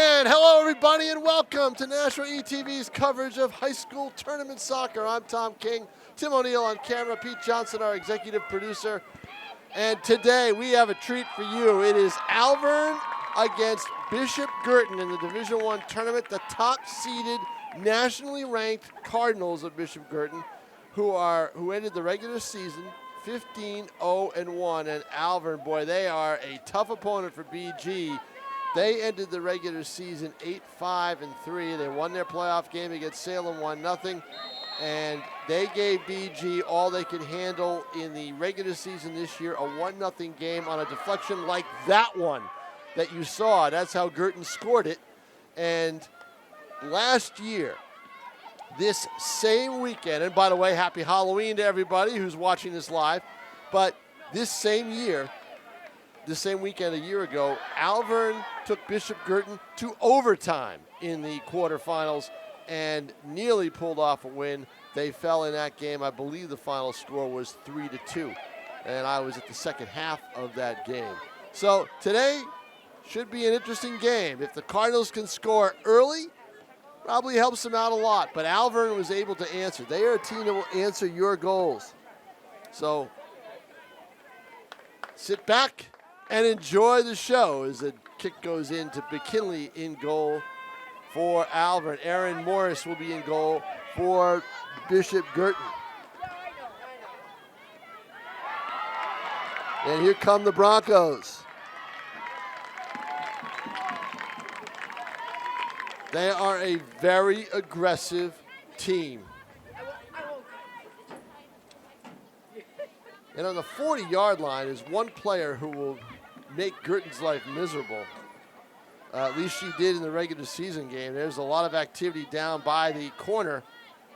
And hello, everybody, and welcome to Nashua ETV's coverage of high school tournament soccer. I'm Tom King, Tim O'Neill on camera, Pete Johnson, our executive producer. And today we have a treat for you. It is Alvirne against Bishop Guertin in the Division I tournament, the top-seeded, nationally ranked Cardinals of Bishop Guertin, who ended the regular season 15-0-1. And Alvirne, boy, they are a tough opponent for BG. They ended the regular season 8-5-3. They won their playoff game against Salem 1-0, and they gave BG all they could handle in the regular season this year, a 1-0 game on a deflection like that one that you saw. That's how Guertin scored it. And last year, this same weekend, and by the way, happy Halloween to everybody who's watching this live, but this same year, the same weekend a year ago, Alvirne took Bishop Guertin to overtime in the quarterfinals and nearly pulled off a win. They fell in that game. I believe the final score was 3-2, and I was at the second half of that game. So today should be an interesting game. If the Cardinals can score early, probably helps them out a lot, but Alvirne was able to answer. They are a team that will answer your goals. So sit back and enjoy the show as the kick goes into McKinley in goal for Alvirne. Aaron Morris will be in goal for Bishop Guertin. And here come the Broncos. They are a very aggressive team. And on the 40-yard line is one player who will make Guertin's life miserable. At least she did in the regular season game. There's a lot of activity down by the corner,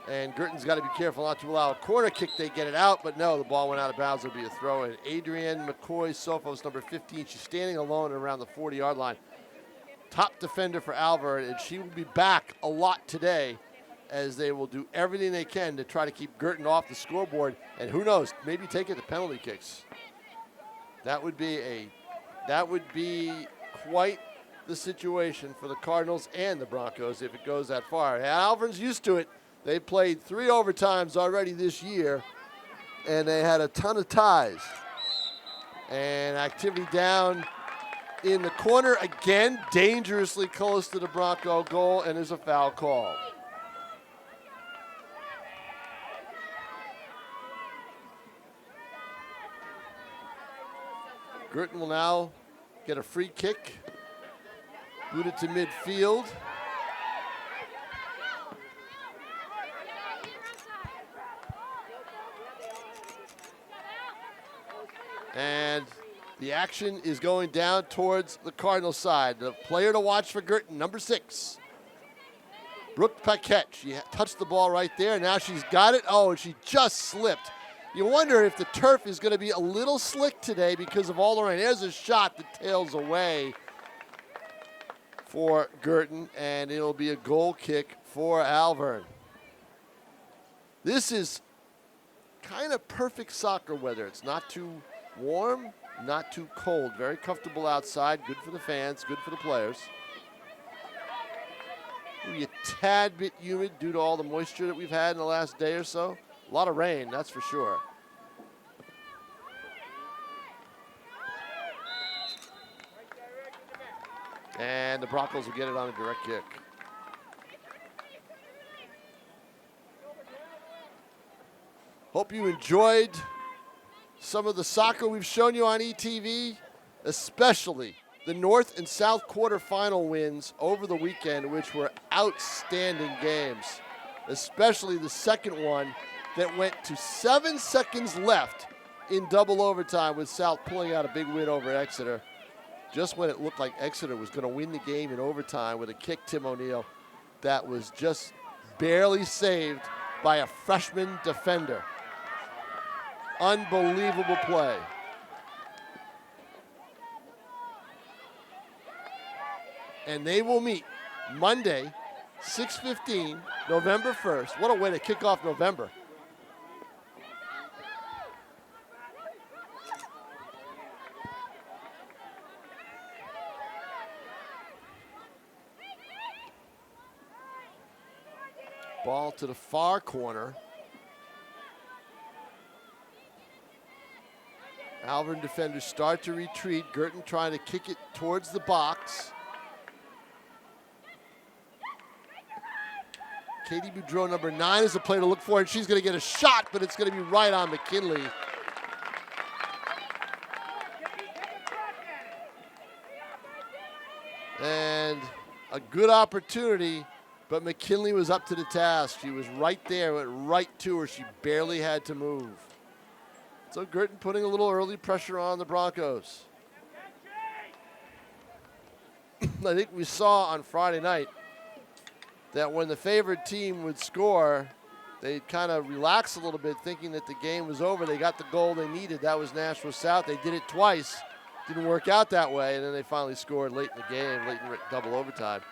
and Guertin's got to be careful not to allow a corner kick. They get it out, but no, the ball went out of bounds. It'll be a throw in. Adrienne McCoy-Sophos, number 15. She's standing alone around the 40-yard line. Top defender for Alvirne, and she will be back a lot today as they will do everything they can to try to keep Guertin off the scoreboard, and who knows, maybe take it to penalty kicks. That would be quite the situation for the Cardinals and the Broncos if it goes that far. And Alvirne's used to it. They played 3 overtimes already this year, and they had a ton of ties. And activity down in the corner again, dangerously close to the Bronco goal, and there's a foul call. Guertin will now get a free kick, boot it to midfield. And the action is going down towards the Cardinal side. The player to watch for Guertin, number 6, Brooke Paquette. She touched the ball right there. Now she's got it. Oh, and she just slipped. You wonder if the turf is going to be a little slick today because of all the rain. There's a shot that tails away for Guertin, and it'll be a goal kick for Alvirne. This is kind of perfect soccer weather. It's not too warm, not too cold. Very comfortable outside. Good for the fans, good for the players. Maybe a tad bit humid due to all the moisture that we've had in the last day or so. A lot of rain, that's for sure. And the Broncos will get it on a direct kick. Hope you enjoyed some of the soccer we've shown you on ETV, especially the North and South quarterfinal wins over the weekend, which were outstanding games, especially the second one that went to 7 seconds left in double overtime with South pulling out a big win over Exeter. Just when it looked like Exeter was going to win the game in overtime with a kick, Tim O'Neill, that was just barely saved by a freshman defender. Unbelievable play. And they will meet Monday, 6:15, November 1st. What a way to kick off November. Ball to the far corner. Alvirne defenders start to retreat. Guertin trying to kick it towards the box. Katie Boudreau, number 9, is the player to look for, and she's going to get a shot, but it's going to be right on McKinley. And a good opportunity, but McKinley was up to the task. She was right there, went right to her. She barely had to move. So Guertin putting a little early pressure on the Broncos. I think we saw on Friday night that when the favored team would score, they'd kind of relax a little bit, thinking that the game was over. They got the goal they needed. That was Nashua South. They did it twice. Didn't work out that way, and then they finally scored late in the game, late in double overtime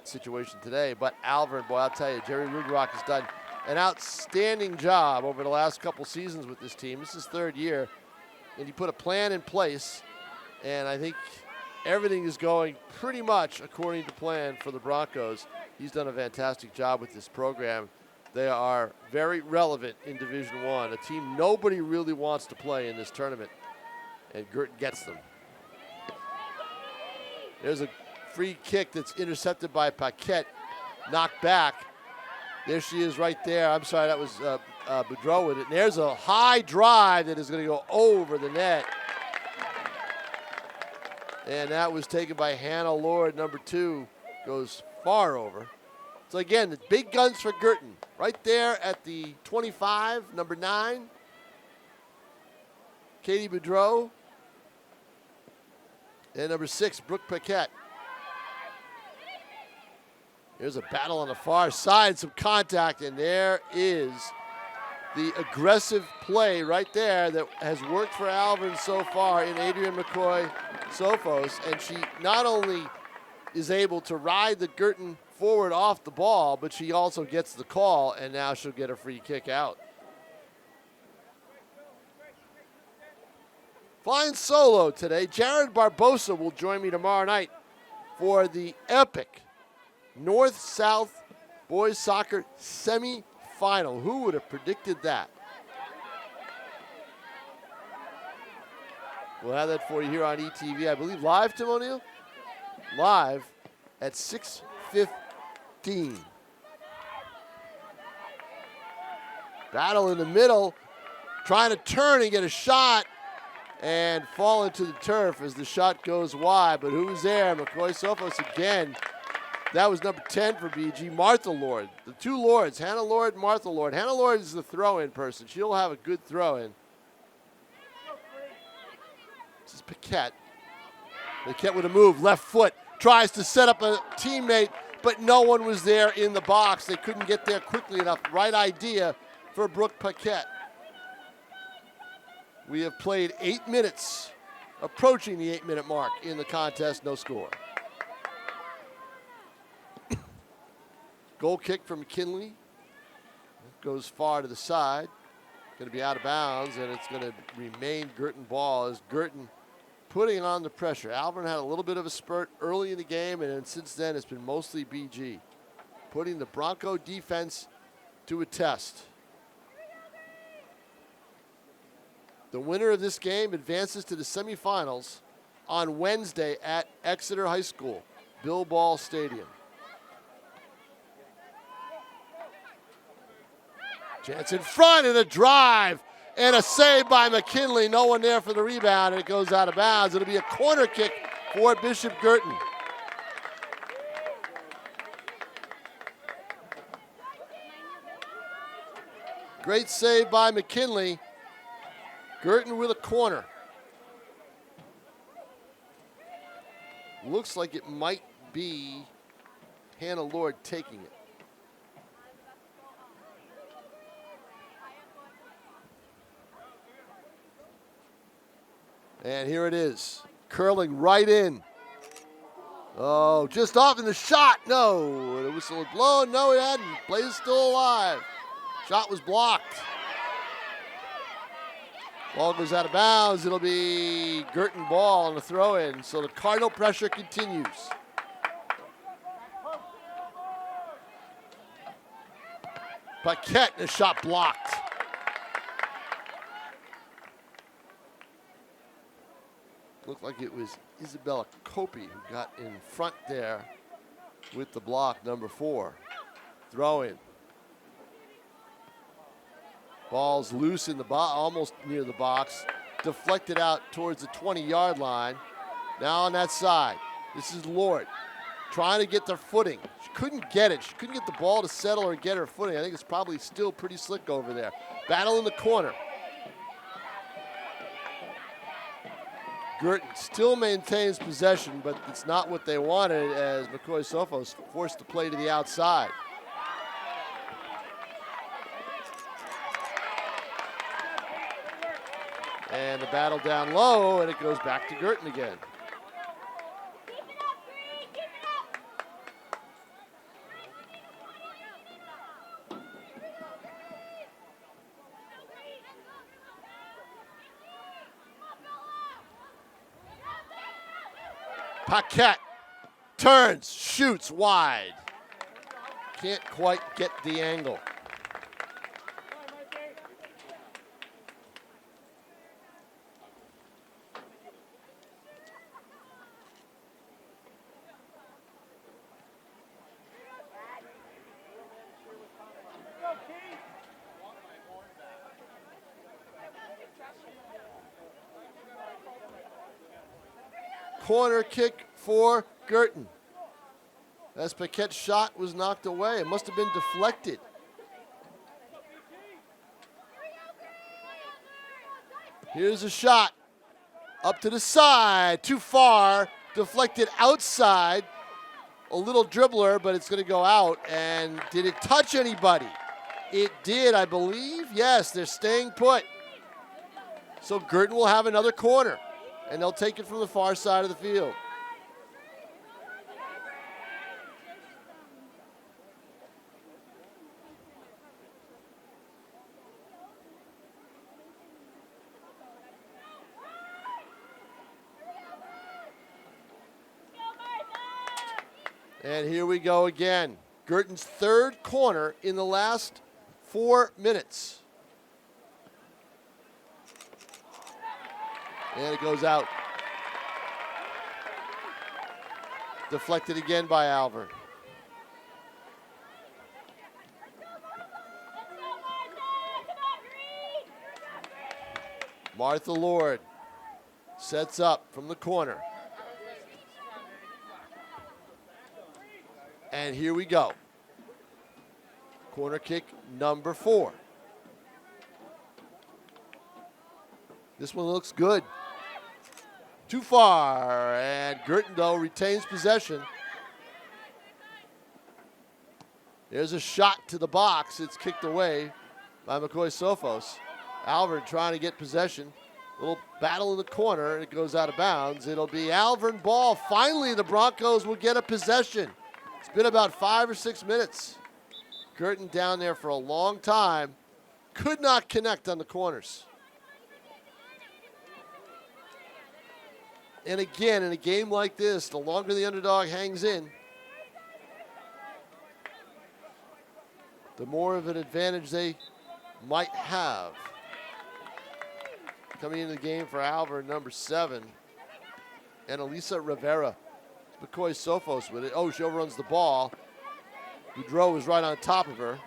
situation today. But Alvirne, boy, I'll tell you, Jerry Rugerock has done an outstanding job over the last couple seasons with this team. This is his 3rd year, and he put a plan in place, and I think everything is going pretty much according to plan for the Broncos. He's done a fantastic job with this program. They are very relevant in Division I, a team nobody really wants to play in this tournament, and Guertin gets them. There's a free kick that's intercepted by Paquette, knocked back. There she is right there. I'm sorry, that was Boudreau with it. And there's a high drive that is going to go over the net. And that was taken by Hannah Lord, number 2. Goes far over. So again, the big guns for Guertin. Right there at the 25, number 9. Katie Boudreau. And number 6, Brooke Paquette. There's a battle on the far side, some contact, and there is the aggressive play right there that has worked for Alvirne so far in Adrienne McCoy-Sophos. And she not only is able to ride the Guertin forward off the ball, but she also gets the call, and now she'll get a free kick out. Flying solo today, Jared Barbosa will join me tomorrow night for the epic North-South boys soccer semi-final. Who would have predicted that? We'll have that for you here on ETV, I believe live, Tim O'Neill? Live at 6:15. Battle in the middle, trying to turn and get a shot and fall into the turf as the shot goes wide. But who's there? McCoy-Sophos again. That was number 10 for BG, Martha Lord. The 2 Lords, Hannah Lord and Martha Lord. Hannah Lord is the throw-in person. She'll have a good throw-in. This is Paquette. Paquette with a move, left foot, tries to set up a teammate, but no one was there in the box. They couldn't get there quickly enough. Right idea for Brooke Paquette. We have played 8 minutes, approaching the 8-minute mark in the contest, no score. Goal kick from McKinley. Goes far to the side. Going to be out of bounds, and it's going to remain Guertin ball as Guertin putting on the pressure. Alvirne had a little bit of a spurt early in the game, and then since then it's been mostly BG. Putting the Bronco defense to a test. The winner of this game advances to the semifinals on Wednesday at Exeter High School, Bill Ball Stadium. Chance in front and a drive and a save by McKinley. No one there for the rebound, and it goes out of bounds. It'll be a corner kick for Bishop Guertin. Great save by McKinley. Guertin with a corner. Looks like it might be Hannah Lord taking it. And here it is, curling right in. Oh, just off in the shot. No, the whistle had blown. No, it hadn't. Play is still alive. Shot was blocked. Ball goes out of bounds. It'll be Guertin ball on the throw-in. So the Cardinal pressure continues. Paquette, and a shot blocked. Looked like it was Isabella Copey who got in front there with the block, number 4. Throw in. Ball's loose in the box, almost near the box. Deflected out towards the 20-yard line. Now on that side, this is Lord trying to get their footing. She couldn't get it. She couldn't get the ball to settle or get her footing. I think it's probably still pretty slick over there. Battle in the corner. Guertin still maintains possession, but it's not what they wanted as McCoy-Sophos forced to play to the outside. And the battle down low, and it goes back to Guertin again. Paquette turns, shoots wide. Can't quite get the angle. Corner kick for Guertin. As Paquette's shot was knocked away. It must have been deflected. Here's a shot. Up to the side. Too far. Deflected outside. A little dribbler, but it's going to go out. And did it touch anybody? It did, I believe. Yes, they're staying put. So Guertin will have another corner. And they'll take it from the far side of the field. And here we go again. Guertin's third corner in the last 4 minutes. And it goes out. Deflected again by Alvirne. Martha Lord sets up from the corner. And here we go. Corner kick number 4. This one looks good. Too far, and Guertin, though, retains possession. There's a shot to the box. It's kicked away by McCoy-Sophos. Alvirne trying to get possession. A little battle in the corner, and it goes out of bounds. It'll be Alvirne ball. Finally, the Broncos will get a possession. It's been about 5 or 6 minutes. Guertin down there for a long time. Could not connect on the corners. And again, in a game like this, the longer the underdog hangs in, the more of an advantage they might have. Coming into the game for Alvirne, number 7, and Elisa Rivera. McCoy-Sophos with it. Oh, she overruns the ball. Boudreau is right on top of her.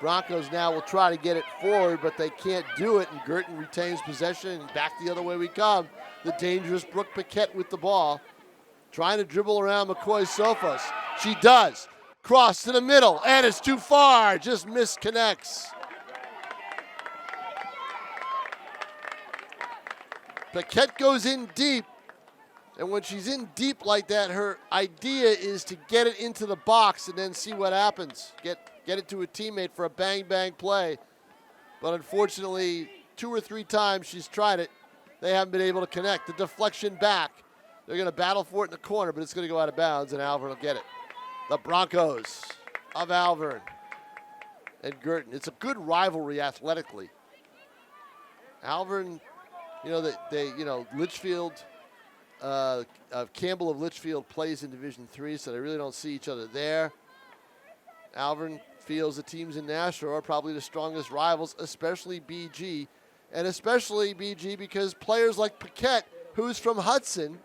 Broncos now will try to get it forward, but they can't do it, and Guertin retains possession, and back the other way we come. The dangerous Brooke Paquette with the ball, trying to dribble around McCoy-Sophos. She does. Cross to the middle, and it's too far. Just misconnects. Paquette goes in deep, and when she's in deep like that, her idea is to get it into the box and then see what happens. Get it to a teammate for a bang-bang play. But unfortunately, 2 or 3 times she's tried it. They haven't been able to connect. The deflection back. They're going to battle for it in the corner, but it's going to go out of bounds, and Alvirne will get it. The Broncos of Alvirne and Guertin. It's a good rivalry athletically. Alvirne, Litchfield, Campbell of Litchfield plays in Division III, so they really don't see each other there. Alvirne feels the teams in Nashua are probably the strongest rivals, especially BG, and especially BG because players like Paquette, who's from Hudson,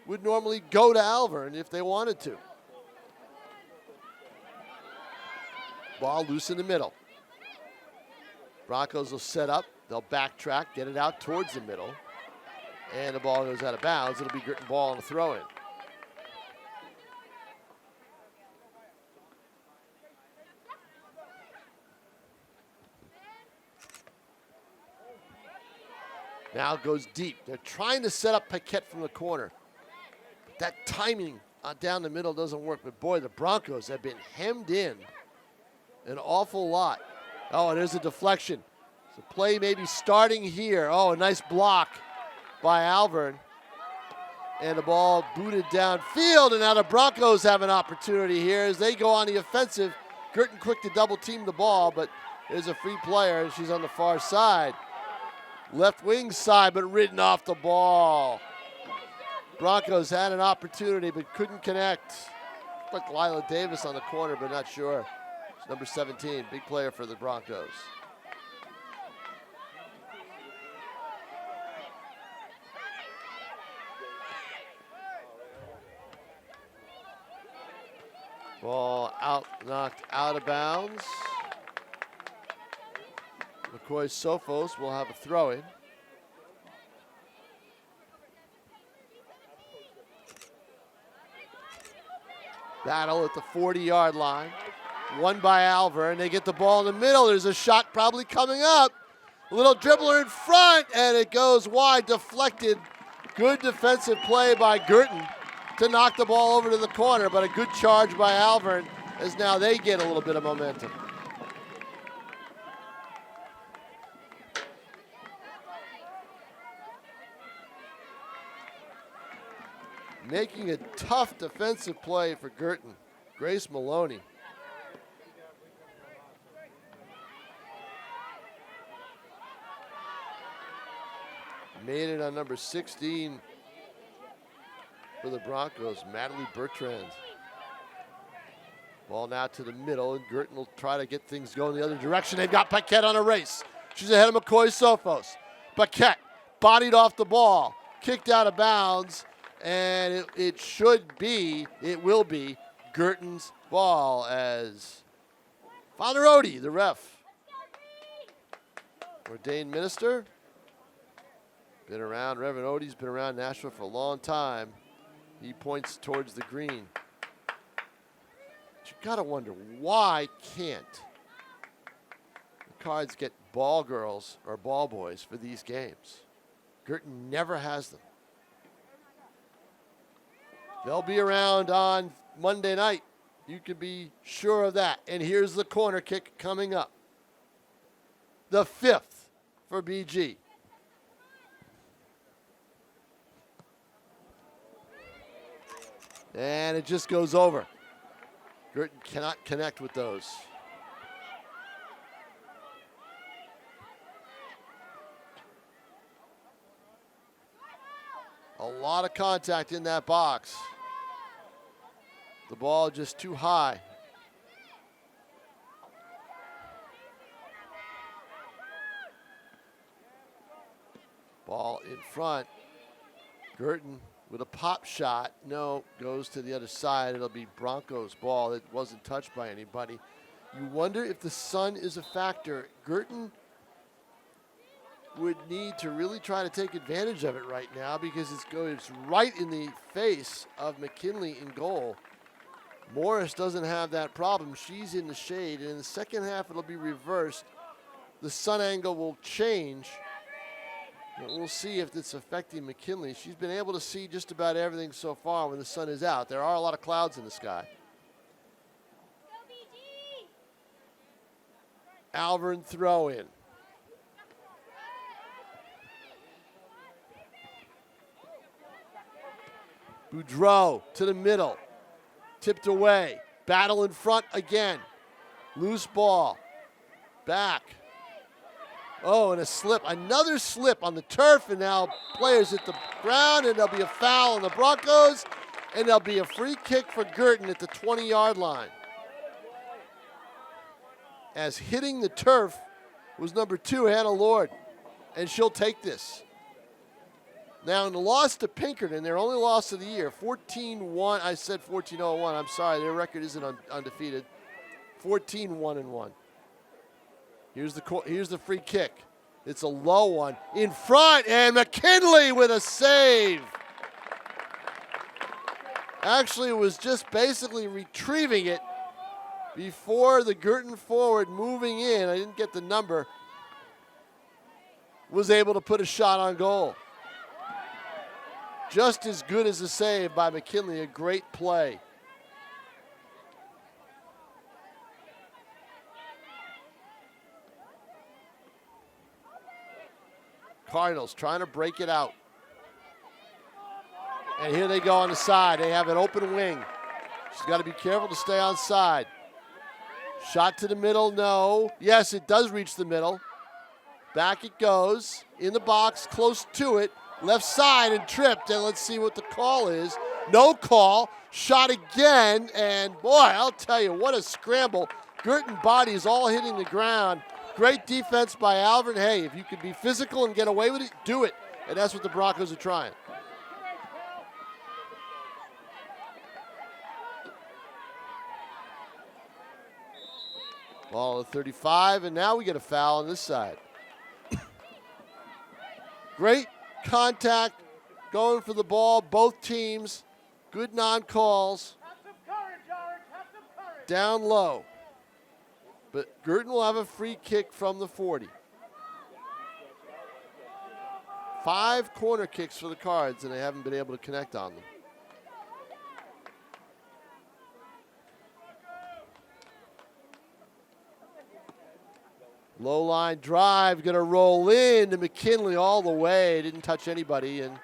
would normally go to Alvirne if they wanted to. Ball loose in the middle. Broncos will set up. They'll backtrack, get it out towards the middle. And the ball goes out of bounds. It'll be Guertin ball on a throw-in. Now goes deep. They're trying to set up Paquette from the corner. That timing down the middle doesn't work. But boy, the Broncos have been hemmed in an awful lot. Oh, and there's a deflection. So play maybe starting here. Oh, a nice block by Alvirne. And the ball booted downfield, and now the Broncos have an opportunity here as they go on the offensive. Guertin quick to double team the ball, but there's a free player, and she's on the far side. Left wing side, but ridden off the ball. Broncos had an opportunity, but couldn't connect. Like Lila Davis on the corner, but not sure. It's number 17, big player for the Broncos. Ball out, knocked out of bounds. McCoy Sophos will have a throw-in. Battle at the 40-yard line. Won by Alvirne. They get the ball in the middle. There's a shot probably coming up. A little dribbler in front, and it goes wide, deflected. Good defensive play by Guertin to knock the ball over to the corner, but a good charge by Alvirne as now they get a little bit of momentum. Making a tough defensive play for Guertin, Grace Maloney. Made it on number 16 for the Broncos, Madeline Bertrand. Ball now to the middle, and Guertin will try to get things going the other direction. They've got Paquette on a race. She's ahead of McCoy Sophos. Paquette bodied off the ball, kicked out of bounds, and it will be Guertin's ball as Father Odie, the ref. Ordained minister. Been around, Reverend Odie's been around Nashua for a long time. He points towards the green. But you gotta wonder, why can't the Cards get ball girls or ball boys for these games? Guertin never has them. They'll be around on Monday night. You can be sure of that. And here's the corner kick coming up. The 5th for BG. And it just goes over. Guertin cannot connect with those. A lot of contact in that box. The ball just too high. Ball in front. Guertin with a pop shot. No, goes to the other side. It'll be Broncos ball. It wasn't touched by anybody. You wonder if the sun is a factor. Guertin would need to really try to take advantage of it right now because it's right in the face of McKinley in goal. Morris doesn't have that problem. She's in the shade, and in the second half it'll be reversed. The sun angle will change. But we'll see if it's affecting McKinley. She's been able to see just about everything so far when the sun is out. There are a lot of clouds in the sky. Alvirne throw in. Boudreau to the middle. Tipped away. Battle in front again. Loose ball. Back. Oh, and a slip. Another slip on the turf, and now players hit the ground, and there'll be a foul on the Broncos, and there'll be a free kick for Guertin at the 20-yard line. as hitting the turf was number 2, Hannah Lord, and she'll take this. Now, in the loss to Pinkerton, their only loss of the year, 14-1. I said 14-0-1. I'm sorry, their record isn't undefeated. 14-1-1. Here's the free kick. It's a low one in front, and McKinley with a save. Actually, it was just basically retrieving it before the Guertin forward moving in. I didn't get the number. Was able to put a shot on goal. Just as good as a save by McKinley, a great play. Cardinals trying to break it out. And here they go on the side. They have an open wing. She's got to be careful to stay on side. Shot to the middle, no. Yes, it does reach the middle. Back it goes. In the box, close to it. Left side and tripped, and let's see what the call is. No call. Shot again, and boy, I'll tell you, what a scramble. Guertin bodies all hitting the ground. Great defense by Alvirne. Hey, if you could be physical and get away with it, do it. And that's what the Broncos are trying. Ball at 35, and now we get a foul on this side. Great contact, going for the ball, both teams. Good non-calls. Down low. But Guertin will have a free kick from the 40. 5 corner kicks for the Cards, and they haven't been able to connect on them. Low line drive, gonna roll in to McKinley all the way. Didn't touch anybody, and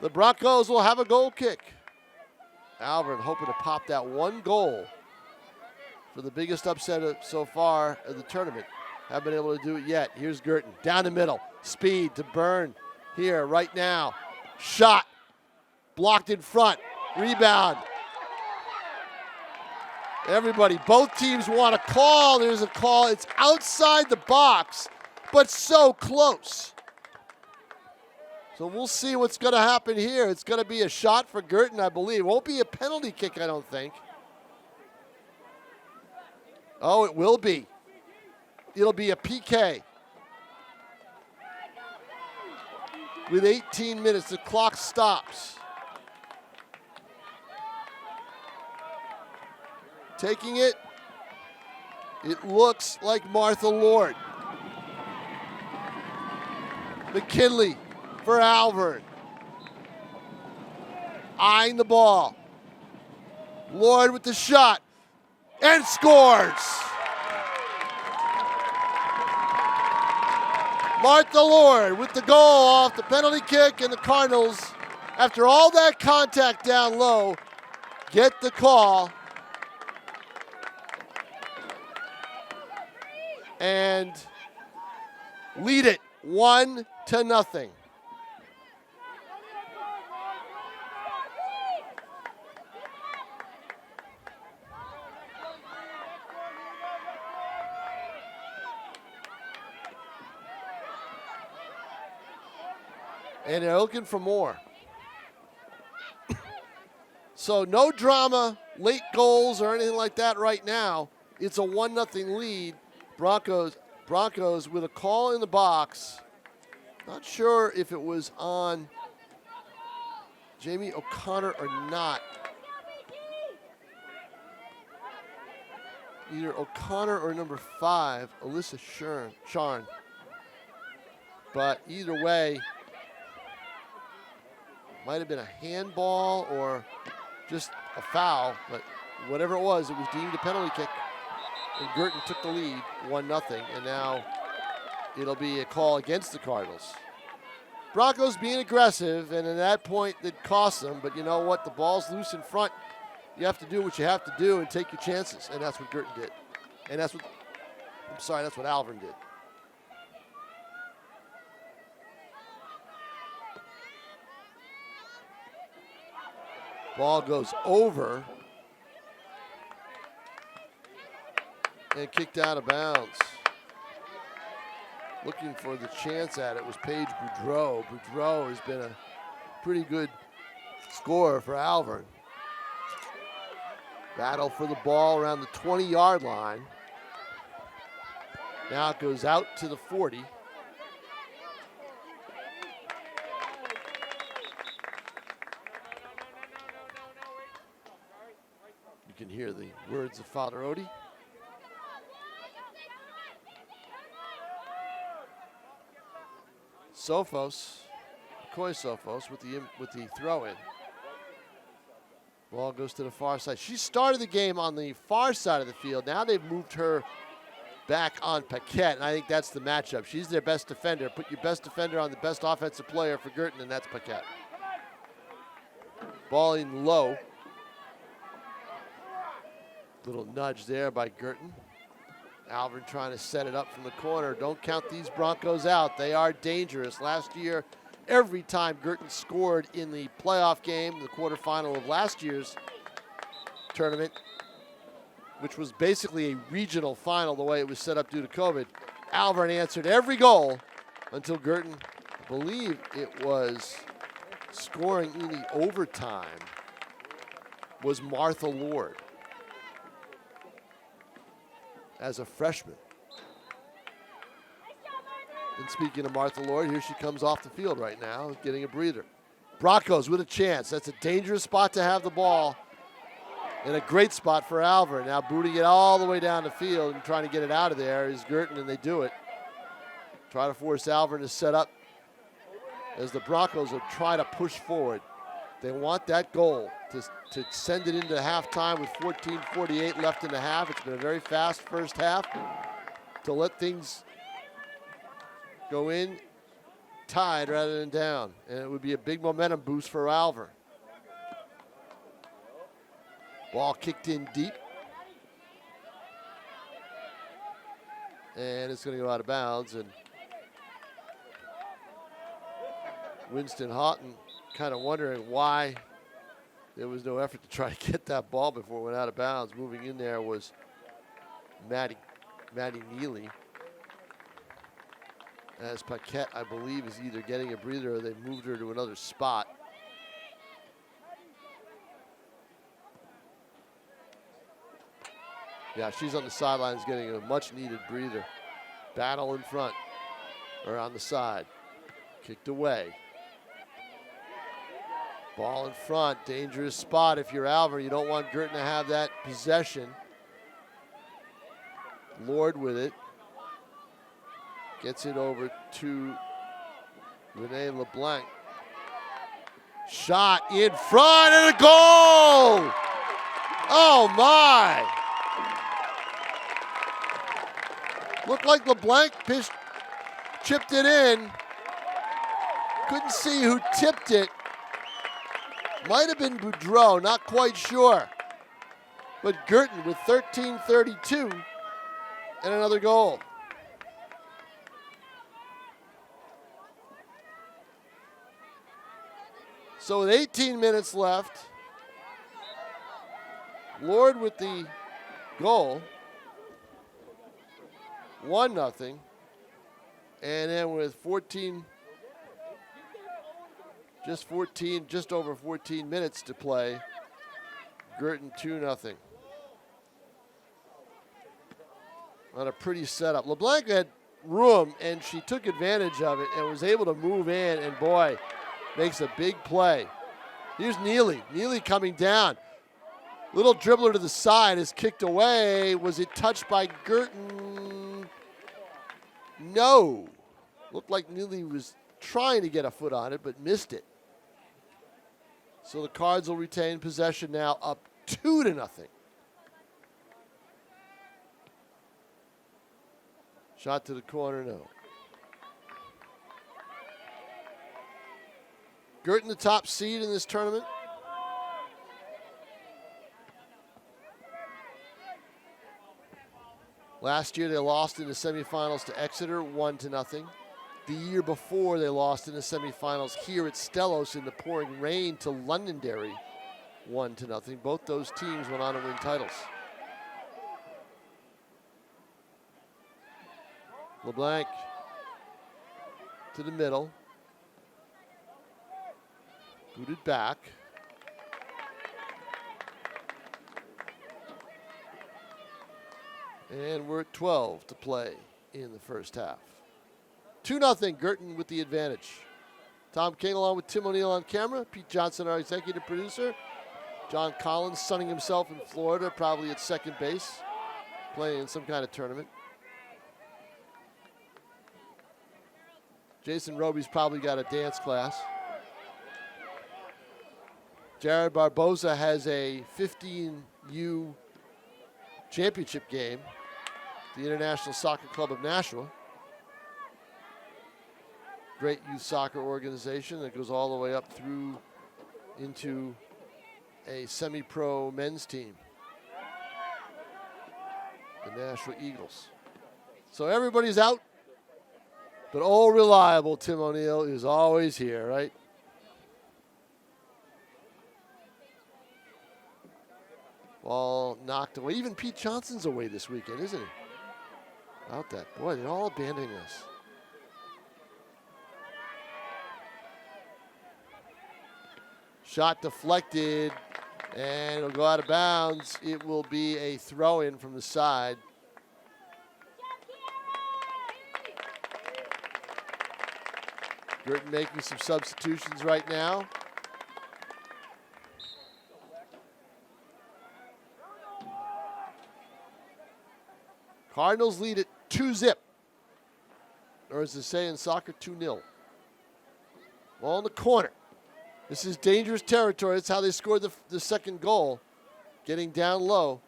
the Broncos will have a goal kick. Alvirne hoping to pop that one goal for the biggest upset so far of the tournament. Haven't been able to do it yet. Here's Guertin, down the middle. Speed to Byrne here, right now. Shot, blocked in front, rebound. Everybody, both teams want a call. There's a call. It's outside the box, but so close. So we'll see what's going to happen here. It's going to be a shot for Guertin, I believe. Won't be a penalty kick, I don't think. Oh, it will be. It'll be a PK. With 18 minutes, the clock stops. Taking it, it looks like Martha Lord. McKinley for Alvirne. Eyeing the ball. Lord with the shot, and scores! Martha Lord with the goal off the penalty kick, and the Cardinals, after all that contact down low, get the call. And lead it 1-0. And they're looking for more. So no drama, late goals or anything like that right now. It's a 1-0 lead. Broncos with a call in the box. Not sure if it was on Jamie O'Connor or not. Either O'Connor or number 5, Alyssa Sharn. But either way, might have been a handball or just a foul, but whatever it was deemed a penalty kick. And Guertin took the lead, 1-0, and now it'll be a call against the Cardinals. Broncos being aggressive, and at that point, it cost them, but you know what? The ball's loose in front. You have to do what you have to do and take your chances, and that's what Guertin did. And that's what Alvirne did. Ball goes over. and kicked out of bounds. Looking for the chance at it was Paige Boudreau. Boudreau has been a pretty good scorer for Alvirne. Battle for the ball around the 20-yard line. Now it goes out to the 40. You can hear the words of Father Odie. McCoy Sophos with the throw-in. Ball goes to the far side. She started the game on the far side of the field. Now they've moved her back on Paquette, and I think that's the matchup. She's their best defender. Put your best defender on the best offensive player for Guertin, and that's Paquette. Ball in low. Little nudge there by Guertin. Alvirne trying to set it up from the corner. Don't count these Broncos out. They are dangerous. Last year, every time Guertin scored in the playoff game, the quarterfinal of last year's tournament, which was basically a regional final the way it was set up due to COVID, Alvirne answered every goal until Guertin, I believe it was scoring in the overtime, was Martha Lord as a freshman. And speaking of Martha Lord, here she comes off the field right now, getting a breather. Broncos with a chance. That's a dangerous spot to have the ball, and a great spot for Alvirne. Now booting it all the way down the field and trying to get it out of there is Guertin, and they do it. Try to force Alvirne to set up as the Broncos are trying to push forward. They want that goal to send it into halftime with 14:48 left in the half. It's been a very fast first half. To let things go in tied rather than down. And it would be a big momentum boost for Alvirne. Ball kicked in deep. And it's going to go out of bounds. And Winston Houghton kind of wondering why there was no effort to try to get that ball before it went out of bounds. Moving in there was Maddie Neely. As Paquette, I believe, is either getting a breather or they moved her to another spot. Yeah, she's on the sidelines getting a much-needed breather. Battle in front, or on the side. Kicked away. Ball in front, dangerous spot if you're Alvirne. You don't want Guertin to have that possession. Lord with it. Gets it over to Renee LeBlanc. Shot in front and a goal! Oh my! Looked like LeBlanc chipped it in. Couldn't see who tipped it. Might have been Boudreau, not quite sure. But Guertin with 13:32 and another goal. So with 18 minutes left, Lord with the goal, 1-0. And then with just over 14 minutes to play, Guertin 2-0. On a pretty setup. LeBlanc had room, and she took advantage of it and was able to move in, and boy, makes a big play. Here's Neely. Neely coming down. Little dribbler to the side is kicked away. Was it touched by Guertin? No. Looked like Neely was trying to get a foot on it, but missed it. So the Cards will retain possession now, up 2-0. Shot to the corner, no. Guertin the top seed in this tournament. Last year they lost in the semifinals to Exeter, 1-0. The year before they lost in the semifinals here at Stellos in the pouring rain to Londonderry, 1-0. Both those teams went on to win titles. LeBlanc to the middle. Booted back. And we're at 12 to play in the first half. 2-0, Guertin with the advantage. Tom King along with Tim O'Neill on camera. Pete Johnson, our executive producer. John Collins sunning himself in Florida, probably at second base, playing in some kind of tournament. Jason Roby's probably got a dance class. Jared Barboza has a 15U championship game, the International Soccer Club of Nashua. Great youth soccer organization that goes all the way up through into a semi-pro men's team, the Nashua Eagles. So everybody's out, but old reliable Tim O'Neill is always here, right? Ball knocked away. Even Pete Johnson's away this weekend, isn't he? About that. Boy, they're all abandoning us. Shot deflected, and it'll go out of bounds. It will be a throw-in from the side. Guertin making some substitutions right now. Cardinals lead at 2-0. Or as they say in soccer, 2-0. Ball in the corner. This is dangerous territory. That's how they scored the second goal, getting down low.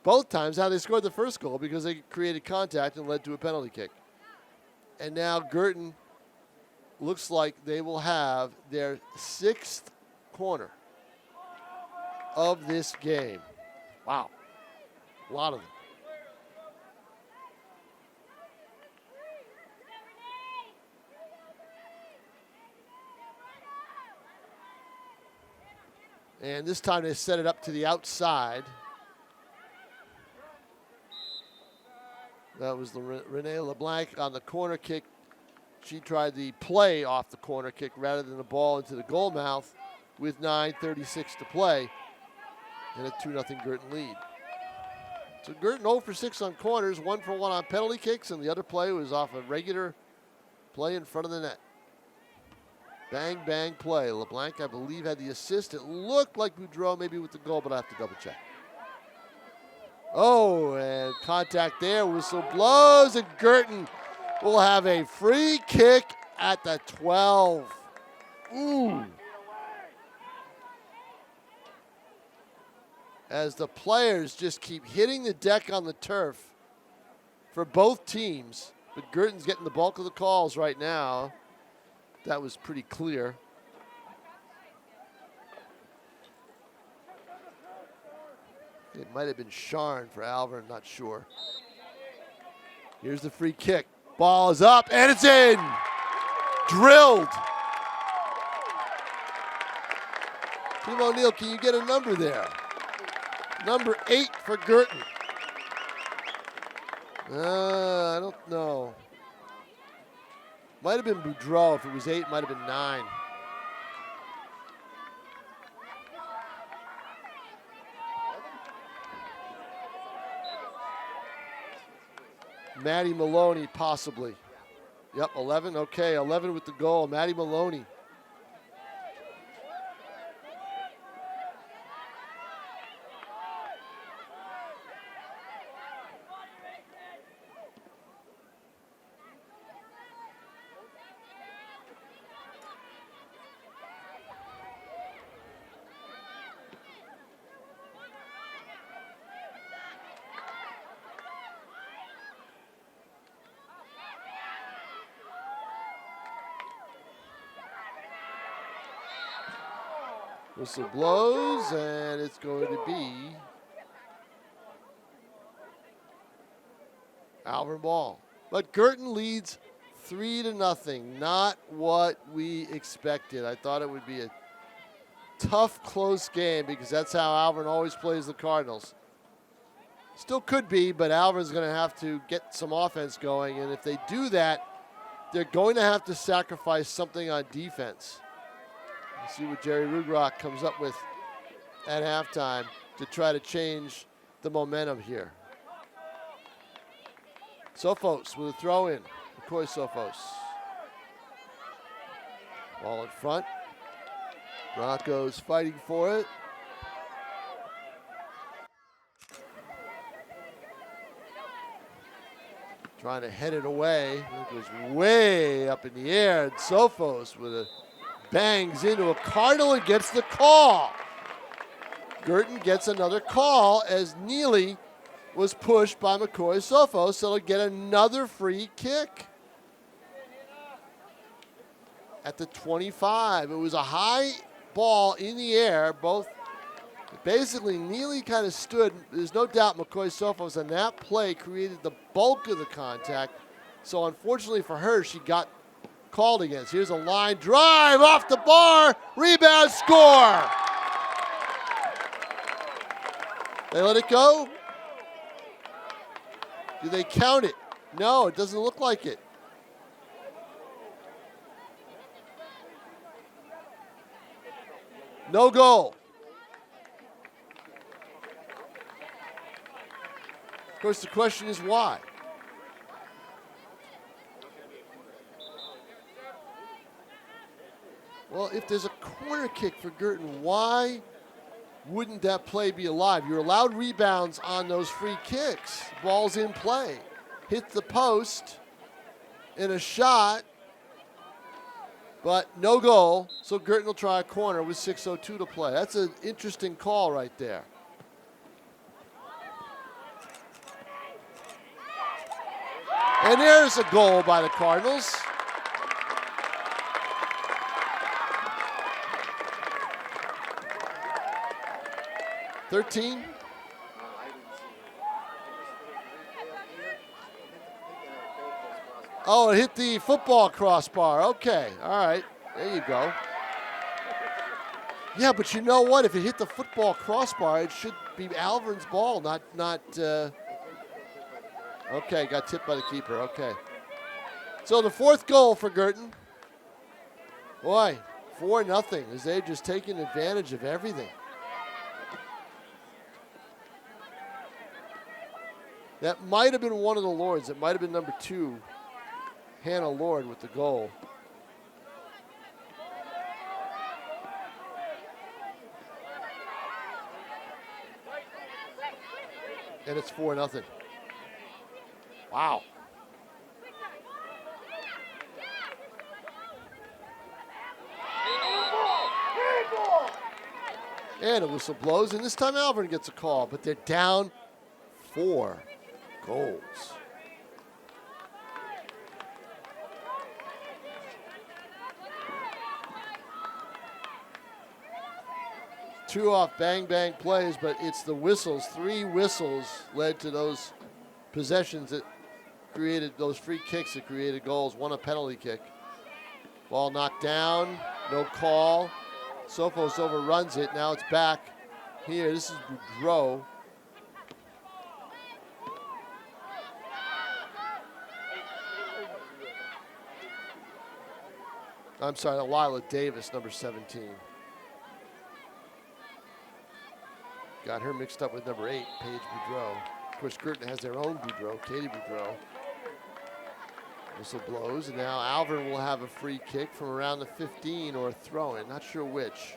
Both times how they scored the first goal, because they created contact and led to a penalty kick. And now Guertin looks like they will have their 6th corner of this game. Wow. A lot of them. And this time they set it up to the outside. That was Renee LeBlanc on the corner kick. She tried the play off the corner kick rather than the ball into the goal mouth with 9:36 to play. And a 2-0 Guertin lead. So Guertin 0 for 6 on corners, 1 for 1 on penalty kicks, and the other play was off a regular play in front of the net. Bang, bang play. LeBlanc, I believe, had the assist. It looked like Boudreau maybe with the goal, but I have to double check. Oh, and contact there. Whistle blows, and Guertin will have a free kick at the 12. Ooh. As the players just keep hitting the deck on the turf for both teams, but Guertin's getting the bulk of the calls right now. That was pretty clear. It might have been Sharn for Alvirne, not sure. Here's the free kick. Ball is up, and it's in. Drilled. Tim O'Neill, can you get a number there? Number 8 for Guertin. I don't know. Might have been Boudreau. If it was 8, might have been 9. Matty Maloney, possibly. Yep, 11. Okay, 11 with the goal. Matty Maloney. Whistle blows, and it's going to be Alvirne ball. But Guertin leads 3-0. Not what we expected. I thought it would be a tough, close game because that's how Alvirne always plays the Cardinals. Still could be, but Alvirne's going to have to get some offense going. And if they do that, they're going to have to sacrifice something on defense. Let's see what Jerry Rugrock comes up with at halftime to try to change the momentum here. Sophos with a throw in. McCoy Sophos. Ball in front. Broncos fighting for it. Trying to head it away. It goes way up in the air. And Sophos with a bangs into a Cardinal and gets the call. Guertin gets another call as Neely was pushed by McCoy Sophos, so he'll get another free kick. At the 25. It was a high ball in the air. Both, basically, Neely kind of stood. There's no doubt McCoy Sophos on that play created the bulk of the contact. So unfortunately for her, she got called against. Here's a line drive off the bar. Rebound, score. They let it go? Do they count it? No, it doesn't look like it. No goal. Of course, the question is why? Well, if there's a corner kick for Guertin, why wouldn't that play be alive? You're allowed rebounds on those free kicks. Ball's in play. Hit the post in a shot, but no goal. So Guertin will try a corner with 6:02 to play. That's an interesting call right there. And there's a goal by the Cardinals. $13. Oh, it hit the football crossbar. Okay, all right, there you go. Yeah, but you know what? If it hit the football crossbar, it should be Alvirne's ball, not. Okay, got tipped by the keeper. Okay. So the fourth goal for Guertin. Boy, 4-0 as they've just taken advantage of everything. That might have been one of the Lords. It might have been number 2, Hannah Lord, with the goal. And it's 4-0. Wow. And a whistle blows, and this time Alvirne gets a call, but they're down 4 goals. Two off bang-bang plays, but it's the whistles. 3 whistles led to those possessions that created those free kicks that created goals. 1 a penalty kick. Ball knocked down, no call. Sophos overruns it. Now it's back here. This is Boudreau. I'm sorry, Lila Davis, number 17. Got her mixed up with number 8, Paige Boudreau. Of course, Guertin has their own Boudreau, Katie Boudreau. Whistle blows, and now Alvirne will have a free kick from around the 15 or a throw-in, not sure which.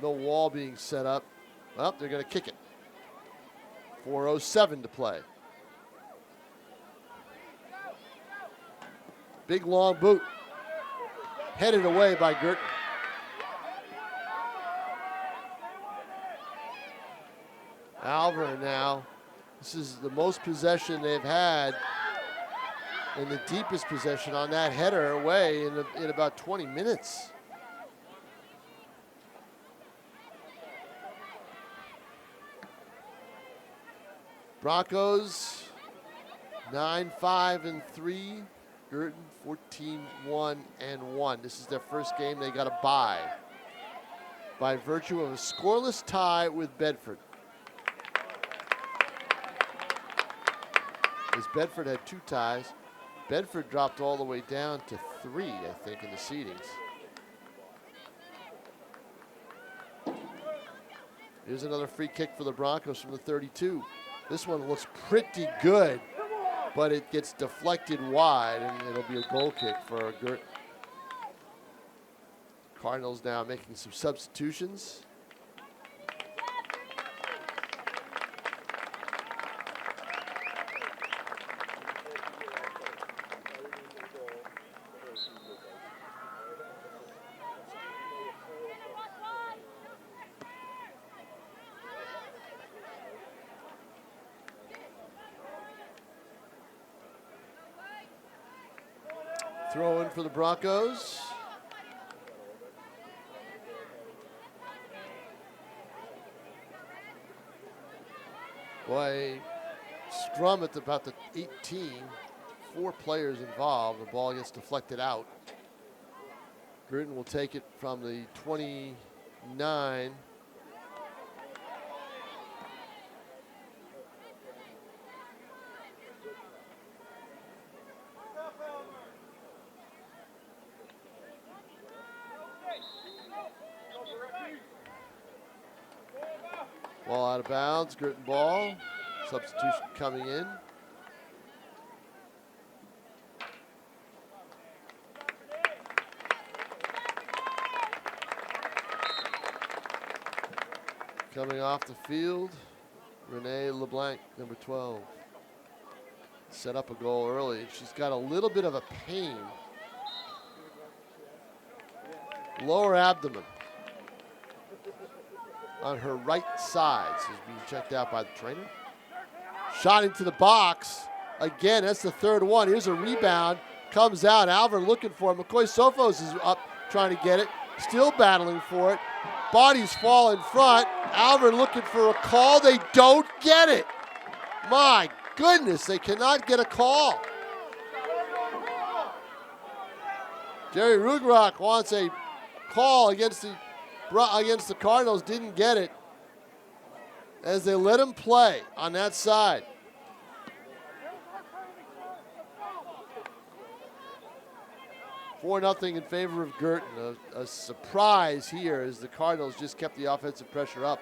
No wall being set up. Well, they're going to kick it. 4:07 to play. Big long boot. Headed away by Guertin. Alvirne now. This is the most possession they've had and the deepest possession on that header away in about 20 minutes. Broncos 9-5-3. Guertin 14-1-1. This is their first game. They got a bye by virtue of a scoreless tie with Bedford. because Bedford had 2 ties. Bedford dropped all the way down to 3, I think, in the seedings. Here's another free kick for the Broncos from the 32. This one looks pretty good, but it gets deflected wide, and it'll be a goal kick for Guertin. Cardinals now making some substitutions. Throw in for the Broncos. Boy, scrum at about the 18. 4 players involved. The ball gets deflected out. Guertin will take it from the 29. Ball out of bounds, Guertin ball. Substitution coming in. Coming off the field, Renee LeBlanc, number 12. Set up a goal early. She's got a little bit of a pain. Lower abdomen on her right side. She's being checked out by the trainer. Shot into the box. Again, that's the 3rd one. Here's a rebound. Comes out. Alvirne looking for it. McCoy Sophos is up trying to get it. Still battling for it. Bodies fall in front. Alvirne looking for a call. They don't get it. My goodness, they cannot get a call. Jerry Rugrock wants a call against the Cardinals, didn't get it as they let him play on that side. Four nothing in favor of Guertin. A surprise here as the Cardinals just kept the offensive pressure up.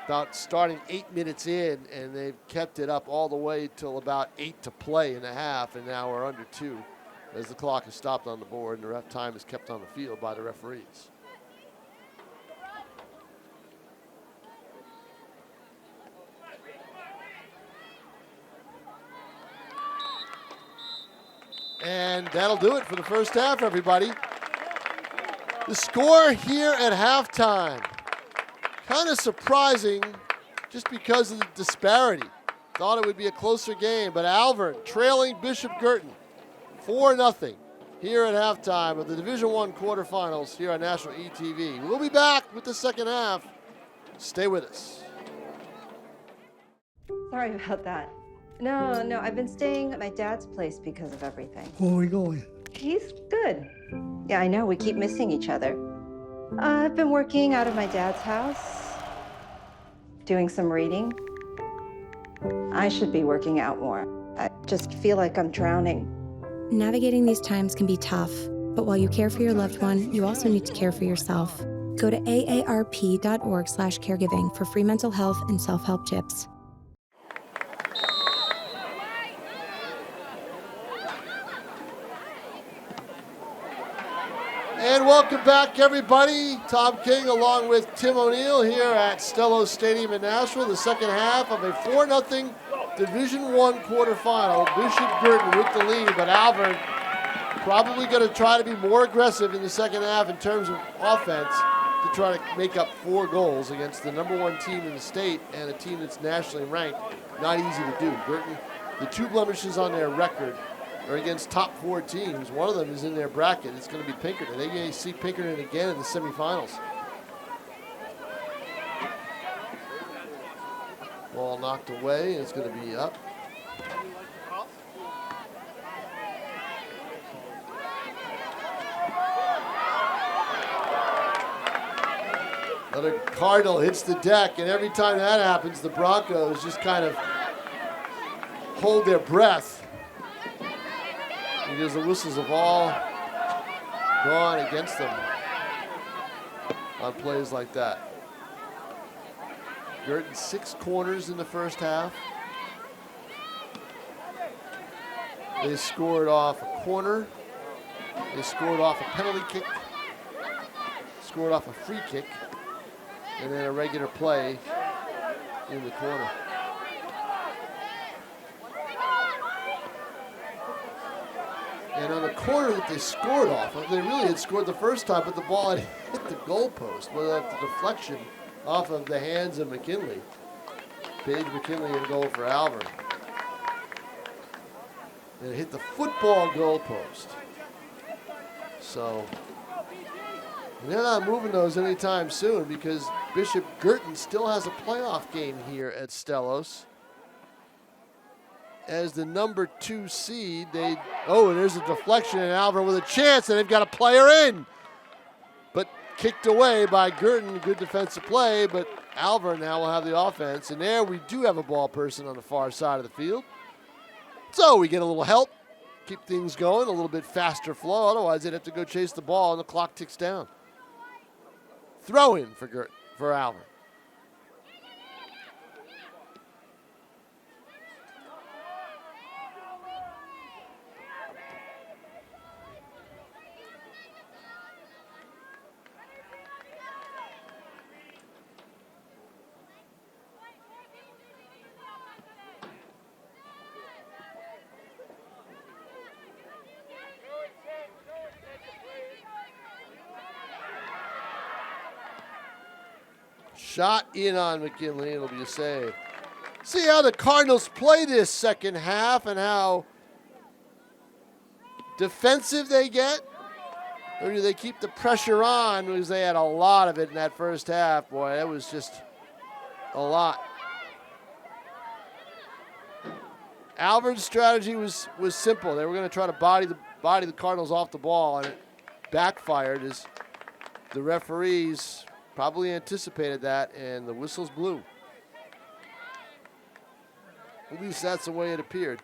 About starting 8 minutes in, and they've kept it up all the way till about 8 to play in the half, and now we're under 2 as the clock is stopped on the board and the ref time is kept on the field by the referees. And that'll do it for the first half, everybody. The score here at halftime, kind of surprising just because of the disparity. Thought it would be a closer game, but Alvirne trailing Bishop Guertin 4-0 here at halftime of the Division I quarterfinals here on National ETV. We'll be back with the second half. Stay with us. Sorry about that. No, I've been staying at my dad's place because of everything. Where are we going? He's good. Yeah, I know, we keep missing each other. I've been working out of my dad's house, doing some reading. I should be working out more. I just feel like I'm drowning. Navigating these times can be tough, but while you care for your loved one, you also need to care for yourself. Go to aarp.org/caregiving for free mental health and self-help tips. And welcome back, everybody. Tom King along with Tim O'Neill here at Stellos Stadium in Nashua. The second half of a 4-0 Division I quarterfinal. Bishop Guertin with the lead, but Alvirne probably going to try to be more aggressive in the second half in terms of offense to try to make up 4 goals against the #1 team in the state and a team that's nationally ranked. Not easy to do. Guertin, the 2 blemishes on their record are against top 4 teams. One of them is in their bracket. It's going to be Pinkerton. They may see Pinkerton again in the semifinals. Ball knocked away, and it's going to be up. Another Cardinal hits the deck, and every time that happens, the Broncos just kind of hold their breath because the whistles have all gone against them on plays like that. Guertin 6 corners in the first half. They scored off a corner. They scored off a penalty kick. Scored off a free kick. And then a regular play in the corner. And on the corner that they scored off of, they really had scored the first time, but the ball had hit the goalpost with a deflection off of the hands of McKinley. Paige McKinley in goal for Alvirne. And it hit the football goalpost. So they're not moving those anytime soon because Bishop Guertin still has a playoff game here at Stellos. As the number 2 seed, and there's a deflection, and Alvirne with a chance, and they've got a player in. But kicked away by Guertin, good defensive play, but Alvirne now will have the offense. And there we do have a ball person on the far side of the field. So we get a little help, keep things going, a little bit faster flow. Otherwise, they'd have to go chase the ball, and the clock ticks down. Throw in for Alvirne. Shot in on McKinley. It'll be a save. See how the Cardinals play this second half and how defensive they get? Or do they keep the pressure on because they had a lot of it in that first half? Boy, that was just a lot. Alvirne's strategy was simple. They were going to try to body the Cardinals off the ball, and it backfired as the referees probably anticipated that, and the whistles blew. At least that's the way it appeared.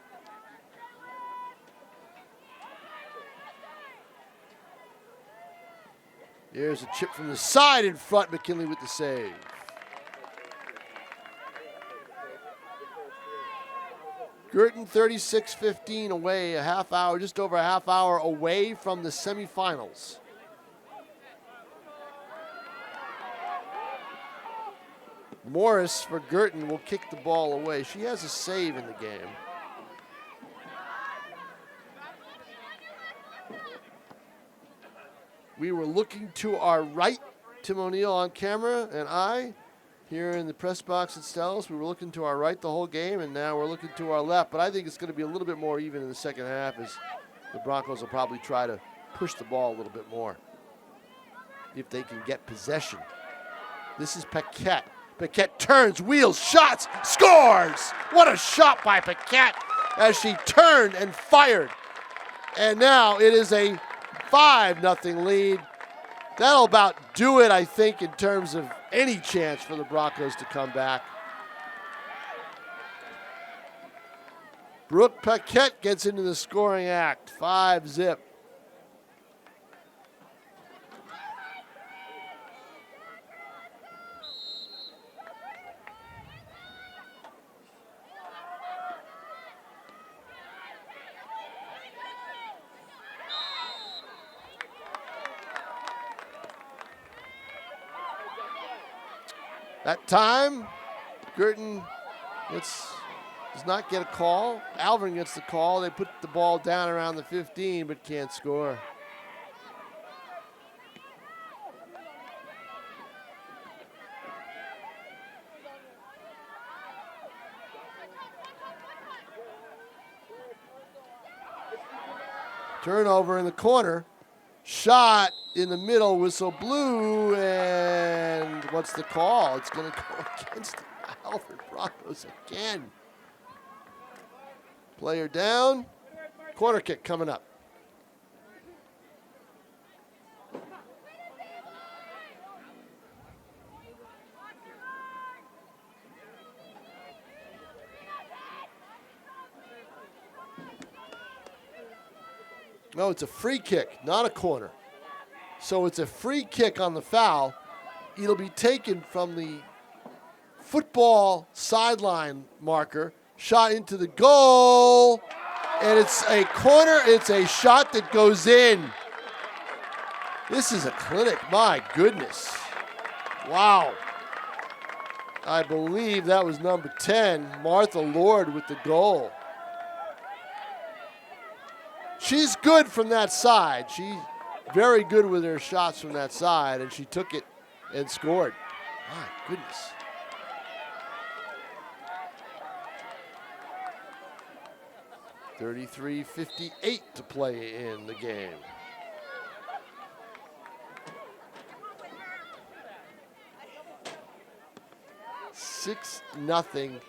Here's a chip from the side in front. McKinley with the save. Guertin 36-15 away, just over a half hour away from the semifinals. Morris for Guertin will kick the ball away. She has a save in the game. We were looking to our right, Tim O'Neill on camera, and I, here in the press box at Stellos, we were looking to our right the whole game, and now we're looking to our left. But I think it's going to be a little bit more even in the second half as the Broncos will probably try to push the ball a little bit more if they can get possession. This is Paquette. Paquette turns, wheels, shots, scores! What a shot by Paquette as she turned and fired. And now it is a 5-0 lead. That'll about do it, I think, in terms of any chance for the Broncos to come back. Brooke Paquette gets into the scoring act, 5-0. That time, Guertin does not get a call. Alvirne gets the call. They put the ball down around the 15, but can't score. Turnover in the corner. Shot in the middle, whistle blew, and what's the call? It's going to go against the Alvirne Broncos again. Player down. Corner kick coming up. No, it's a free kick, not a corner. So it's a free kick on the foul. It'll be taken from the football sideline marker, shot into the goal, and it's a corner. It's a shot that goes in. This is a clinic, my goodness. Wow. I believe that was number 10, Martha Lord with the goal. She's good from that side. She's very good with her shots from that side, and she took it and scored. My goodness. $33:58 to play in the game. Six nothing,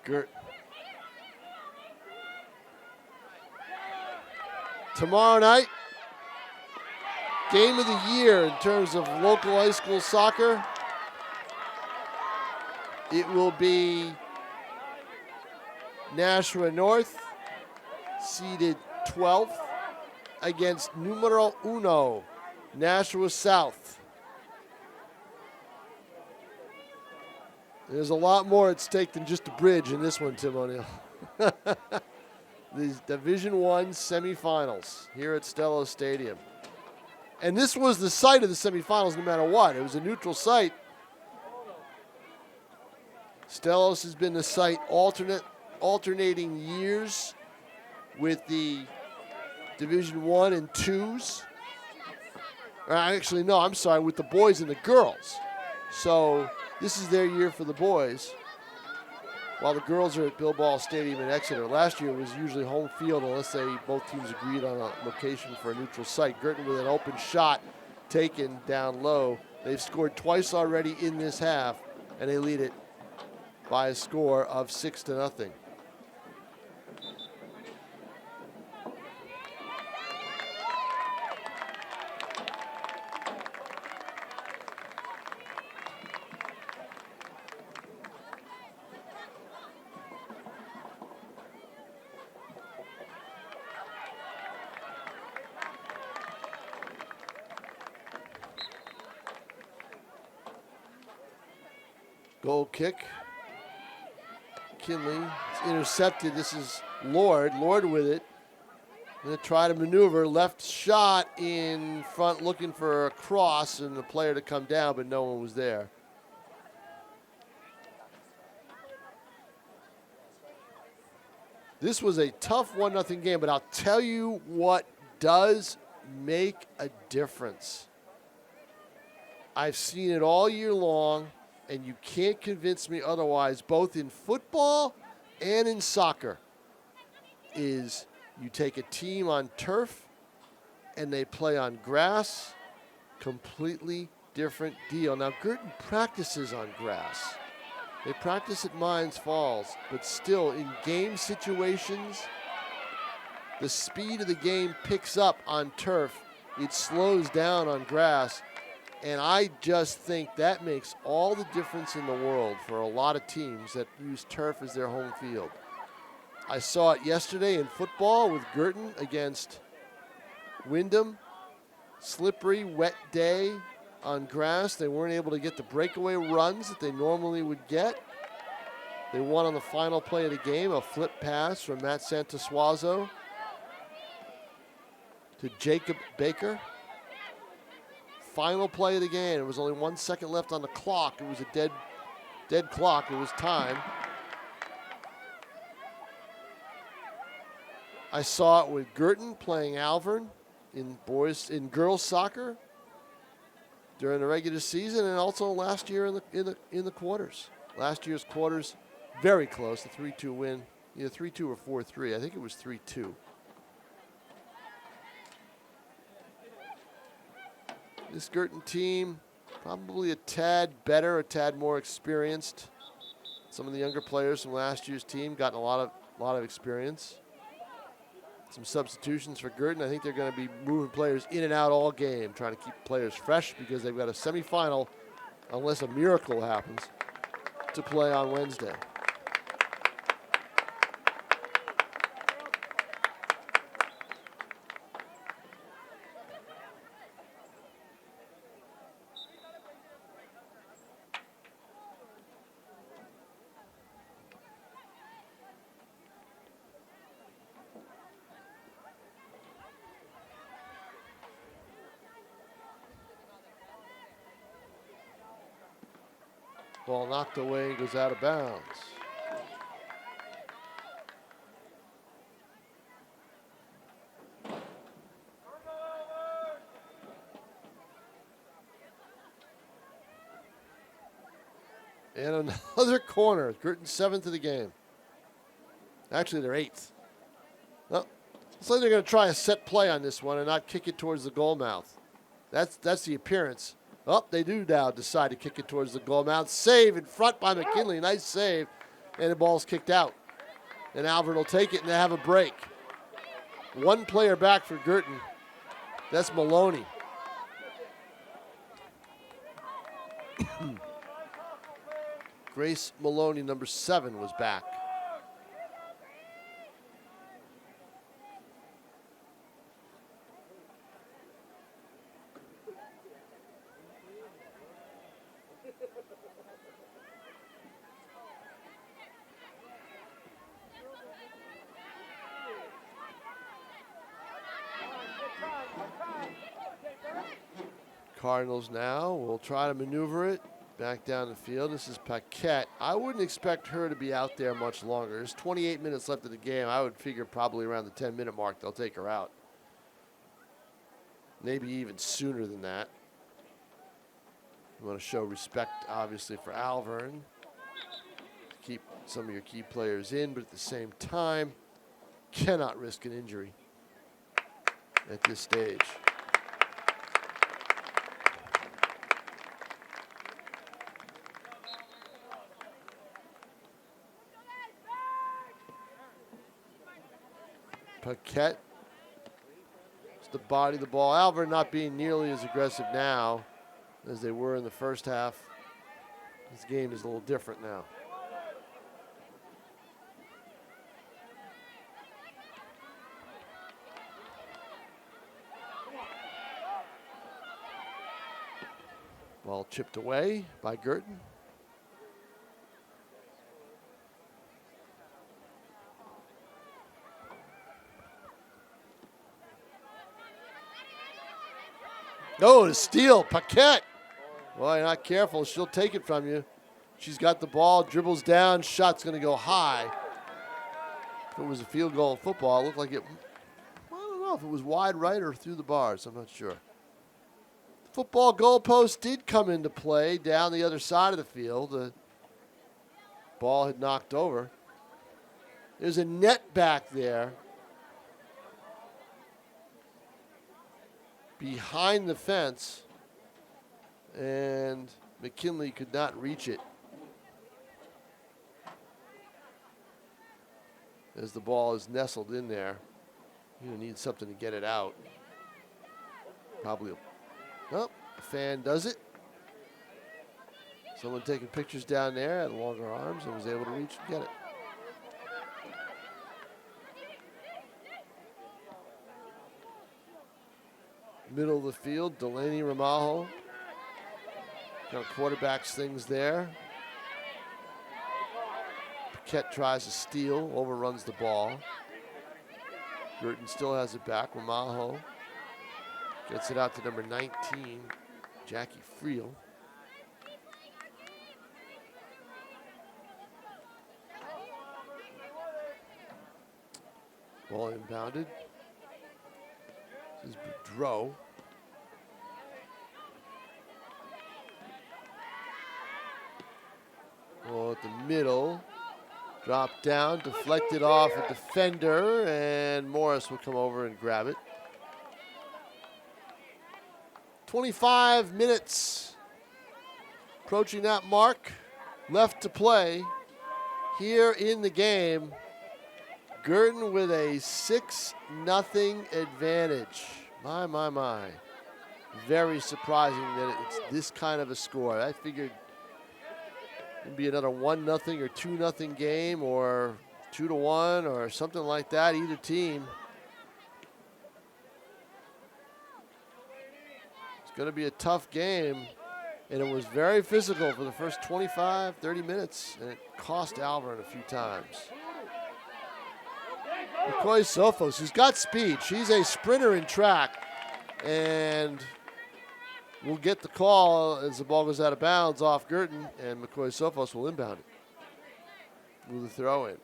Guertin. Tomorrow night, game of the year in terms of local high school soccer. It will be Nashua North, seeded 12th, against numero uno, Nashua South. There's a lot more at stake than just a bridge in this one, Tim O'Neill. These Division I semifinals here at Stellos Stadium. And this was the site of the semifinals no matter what. It was a neutral site. Stellos has been the site alternating years with the Division I and IIs. Actually, no, I'm sorry, with the boys and the girls. So this is their year for the boys, while the girls are at Bilbao Stadium in Exeter. Last year it was usually home field unless both teams agreed on a location for a neutral site. Guertin with an open shot taken down low. They've scored twice already in this half, and they lead it by a score of 6-0. Goal kick. Kinley. It's intercepted. This is Lord. Lord with it. Going to try to maneuver. Left shot in front looking for a cross and the player to come down, but no one was there. This was a tough 1-0 game, but I'll tell you what does make a difference. I've seen it all year long, and you can't convince me otherwise, both in football and in soccer, is you take a team on turf and they play on grass, completely different deal. Now, Guertin practices on grass. They practice at Mines Falls, but still in game situations, the speed of the game picks up on turf. It slows down on grass. And I just think that makes all the difference in the world for a lot of teams that use turf as their home field. I saw it yesterday in football with Guertin against Wyndham. Slippery, wet day on grass. They weren't able to get the breakaway runs that they normally would get. They won on the final play of the game, a flip pass from Matt Santasuazo to Jacob Baker. Final play of the game. There was only 1 second left on the clock. It was a dead clock. It was time. I saw it with Guertin playing Alvirne in girls soccer during the regular season, and also last year in the quarters. Last year's quarters, very close. The 3-2 win, either 3-2 or 4-3. I think it was 3-2. This Guertin team, probably a tad better, a tad more experienced. Some of the younger players from last year's team gotten a lot of experience. Some substitutions for Guertin. I think they're going to be moving players in and out all game, trying to keep players fresh because they've got a semifinal, unless a miracle happens, to play on Wednesday. Ball knocked away and goes out of bounds. And another corner. Guertin 7th of the game. Actually, they're 8th. Well, looks like they're going to try a set play on this one and not kick it towards the goal mouth. That's the appearance. Oh, they do now decide to kick it towards the goal mouth. Save in front by McKinley. Nice save. And the ball's kicked out. And Alvirne will take it and they have a break. One player back for Guertin. That's Maloney. Grace Maloney, number 7, was back. Cardinals now will try to maneuver it back down the field. This is Paquette. I wouldn't expect her to be out there much longer. There's 28 minutes left of the game. I would figure probably around the 10-minute mark they'll take her out. Maybe even sooner than that. You want to show respect, obviously, for Alvirne. Keep some of your key players in, but at the same time, cannot risk an injury at this stage. Paquette is the body of the ball. Alvirne not being nearly as aggressive now as they were in the first half. This game is a little different now. Ball chipped away by Guertin. Oh, to steal, Paquette. Well, you're not careful, she'll take it from you. She's got the ball, dribbles down, shot's gonna go high. If it was a field goal in football, it looked like it, I don't know if it was wide right or through the bars, I'm not sure. The football goalpost did come into play down the other side of the field. The ball had knocked over. There's a net back there behind the fence, and McKinley could not reach it as the ball is nestled in there. You need something to get it out. Probably, oh, a fan does it. Someone taking pictures down there had longer arms and was able to reach and get it. Middle of the field, Delaney Ramajo. Kind of quarterbacks things there. Paquette tries to steal, overruns the ball. Guertin still has it back. Ramajo gets it out to number 19, Jackie Friel. Ball inbounded. This is Boudreau. Ball at the middle. Drop down, deflected off a defender, and Morris will come over and grab it. 25 minutes approaching that mark. Left to play here in the game. Guertin with a 6-0 advantage. My. Very surprising that it's this kind of a score. I figured it'd be another 1-0 or 2-0 game or 2-1 or something like that, either team. It's going to be a tough game, and it was very physical for the first 25, 30 minutes, and it cost Alvirne a few times. McCoy Sophos, who's got speed. She's a sprinter in track, and will get the call as the ball goes out of bounds off Guertin, and McCoy-Sophos will inbound it with a throw in.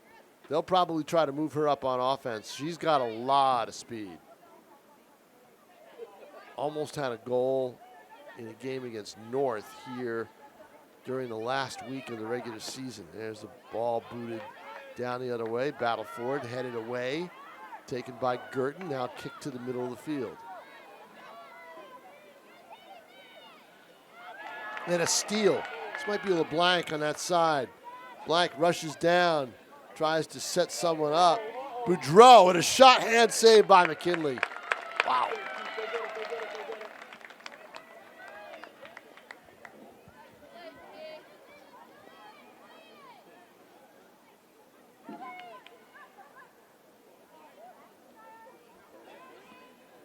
They'll probably try to move her up on offense. She's got a lot of speed. Almost had a goal in a game against North here during the last week of the regular season. There's the ball booted down the other way. Battle for it, headed away. Taken by Guertin, now kicked to the middle of the field. And a steal. This might be LeBlanc on that side. Blanc rushes down, tries to set someone up. Boudreau and a shot hand save by McKinley. Wow.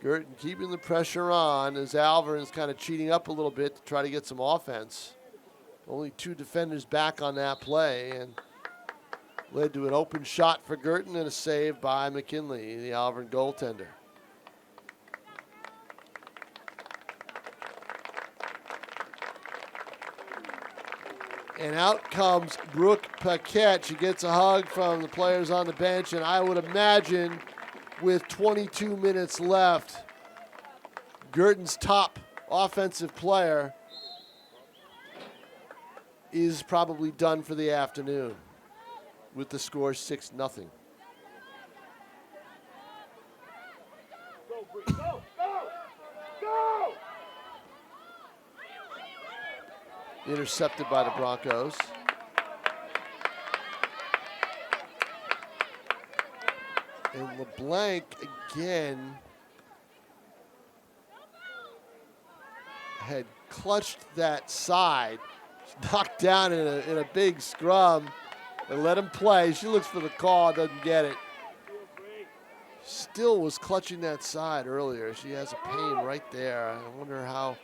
Guertin keeping the pressure on as Alvirne's kind of cheating up a little bit to try to get some offense. Only 2 defenders back on that play, and led to an open shot for Guertin and a save by McKinley, the Alvirne goaltender. And out comes Brooke Paquette. She gets a hug from the players on the bench, and I would imagine with 22 minutes left, Guertin's top offensive player is probably done for the afternoon with the score 6-0. Intercepted by the Broncos. And LeBlanc again had clutched that side, knocked down in a big scrum, and let him play. She looks for the call, doesn't get it. Still was clutching that side earlier. She has a pain right there. I wonder how,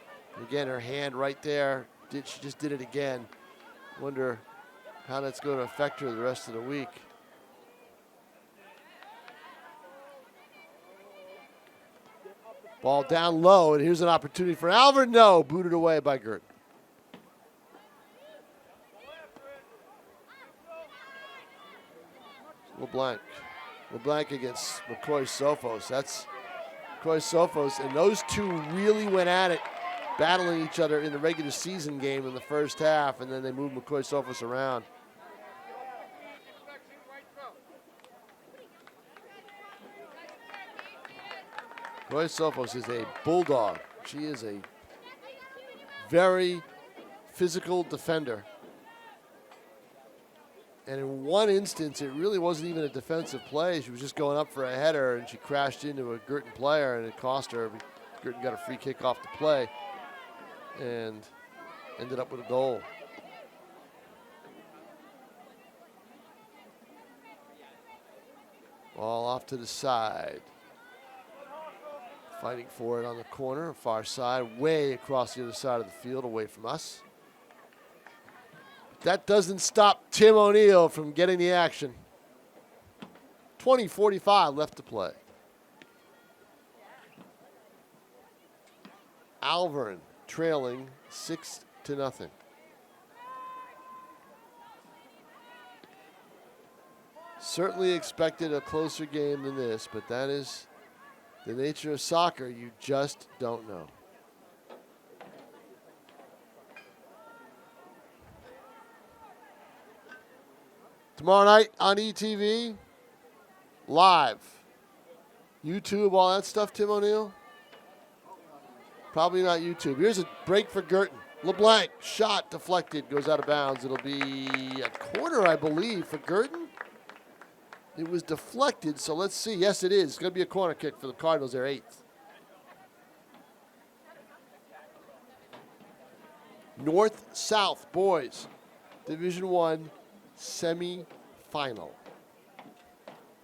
again, her hand right there, she just did it again. Wonder how that's going to affect her the rest of the week. Ball down low, and here's an opportunity for Alvirne. No, booted away by Guertin. LeBlanc against McCoy-Sophos. That's McCoy-Sophos, and those two really went at it, battling each other in the regular season game in the first half, and then they moved McCoy-Sophos around. McCoy-Sophos is a bulldog. She is a very physical defender. And in one instance, it really wasn't even a defensive play. She was just going up for a header, and she crashed into a Guertin player, and it cost her. Guertin got a free kick off the play and ended up with a goal. Ball off to the side. Fighting for it on the corner, far side, way across the other side of the field, away from us. That doesn't stop Tim O'Neill from getting the action. 20:45 left to play. Alvirne trailing 6-0. Certainly expected a closer game than this, but that is the nature of soccer. You just don't know. Tomorrow night on ETV, live. YouTube, all that stuff, Tim O'Neill? Probably not YouTube. Here's a break for Guertin. LeBlanc, shot deflected, goes out of bounds. It'll be a corner, I believe, for Guertin. It was deflected, so let's see. Yes, it is. It's going to be a corner kick for the Cardinals, their 8th. North-South boys, Division I semi-final.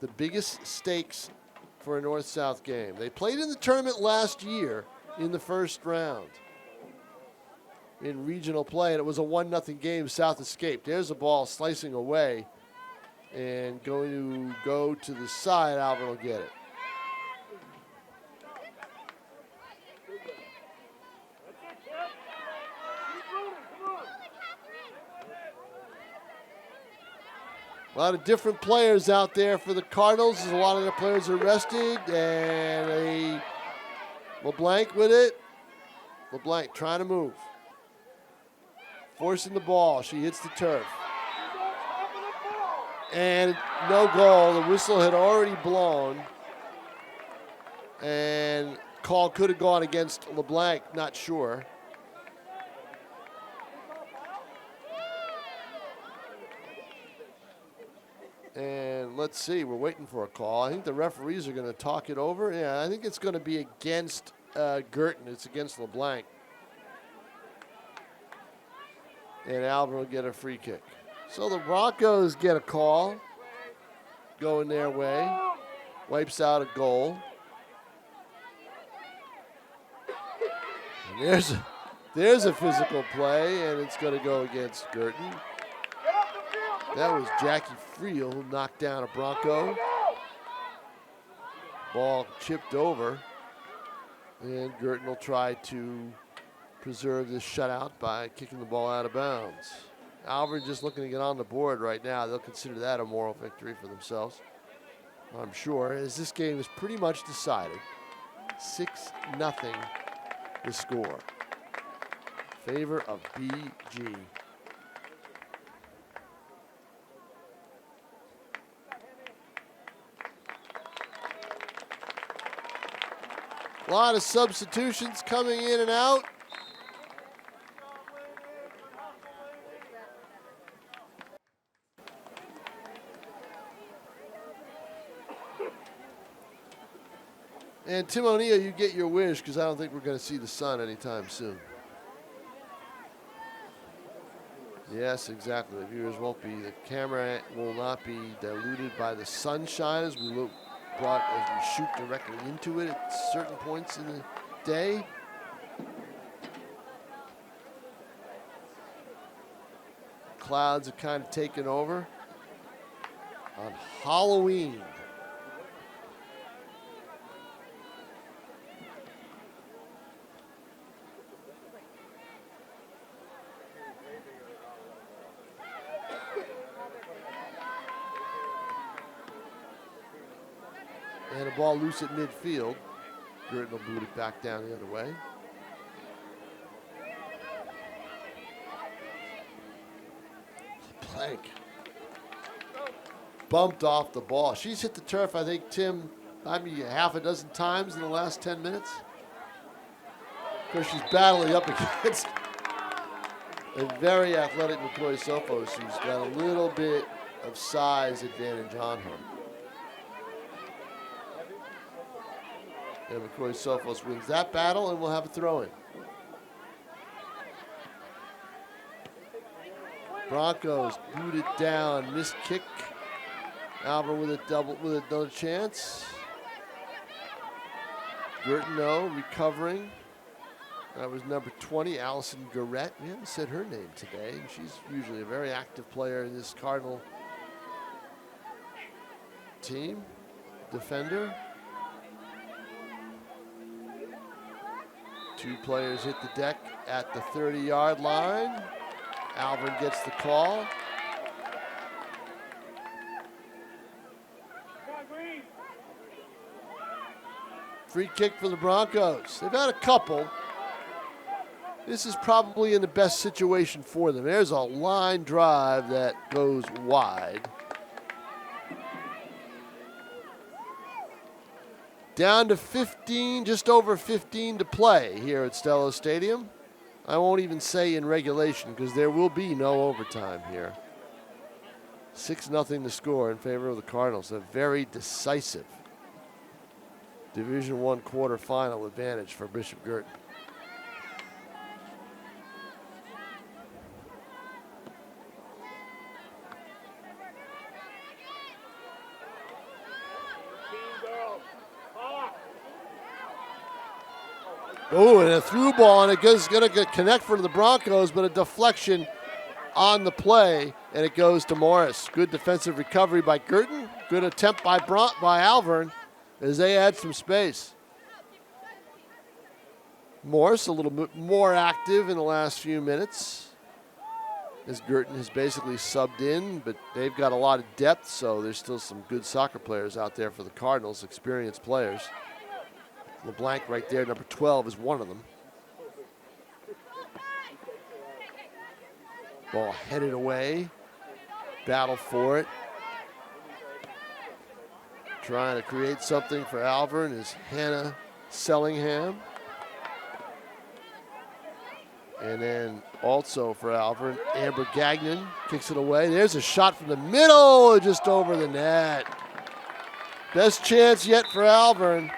The biggest stakes for a North-South game. They played in the tournament last year in the first round in regional play, and it was a 1-0 game. South escaped. There's a ball slicing away and going to go to the side. Alvirne will get it. A lot of different players out there for the Cardinals. A lot of their players are rested, and LeBlanc with it. LeBlanc trying to move. Forcing the ball. She hits the turf. And no goal. The whistle had already blown. And call could have gone against LeBlanc, not sure. And let's see, we're waiting for a call. I think the referees are going to talk it over. Yeah, I think it's going to be against Guertin. It's against LeBlanc. And Alvirne will get a free kick. So the Broncos get a call going their way. Wipes out a goal. And there's a physical play, and it's going to go against Guertin. That was Jackie Friel who knocked down a Bronco. Ball chipped over. And Guertin will try to preserve this shutout by kicking the ball out of bounds. Alvirne just looking to get on the board right now. They'll consider that a moral victory for themselves, I'm sure, as this game is pretty much decided. 6-0 the score. Favor of BG. A lot of substitutions coming in and out. And Tim O'Neill, you get your wish, because I don't think we're going to see the sun anytime soon. Yes, exactly. The viewers won't be. The camera will not be diluted by the sunshine as we shoot directly into it at certain points in the day. Clouds are kind of taken over on Halloween. And a ball loose at midfield. Guertin will boot it back down the other way. Plank. Bumped off the ball. She's hit the turf, I think, Tim, half a dozen times in the last 10 minutes. Of course, she's battling up against a very athletic McCoy Sophos, who's got a little bit of size advantage on her. And McCoy Sophos wins that battle, and we'll have a throw-in. Broncos boot it down, missed kick. Alvirne with another chance. Guertin recovering. That was number 20, Allison Guertin. We haven't said her name today. She's usually a very active player in this Cardinal team. Defender. Two players hit the deck at the 30-yard line. Alvirne gets the call. Free kick for the Broncos. They've had a couple. This is probably in the best situation for them. There's a line drive that goes wide. Down to 15, just over 15 to play here at Stellos Stadium. I won't even say in regulation because there will be no overtime here. 6-0 to score in favor of the Cardinals. A very decisive Division I quarterfinal advantage for Bishop Guertin. Oh, and a through ball, and it goes going to connect for the Broncos, but a deflection on the play, and it goes to Morris. Good defensive recovery by Guertin. Good attempt by Alvirne as they add some space. Morris a little bit more active in the last few minutes. as Guertin has basically subbed in, but they've got a lot of depth, so there's still some good soccer players out there for the Cardinals, experienced players. LeBlanc right there, number 12, is one of them. Ball headed away. Battle for it. Trying to create something for Alvirne is Hannah Sellingham. And then also for Alvirne, Amber Gagnon kicks it away. There's a shot from the middle, just over the net. Best chance yet for Alvirne.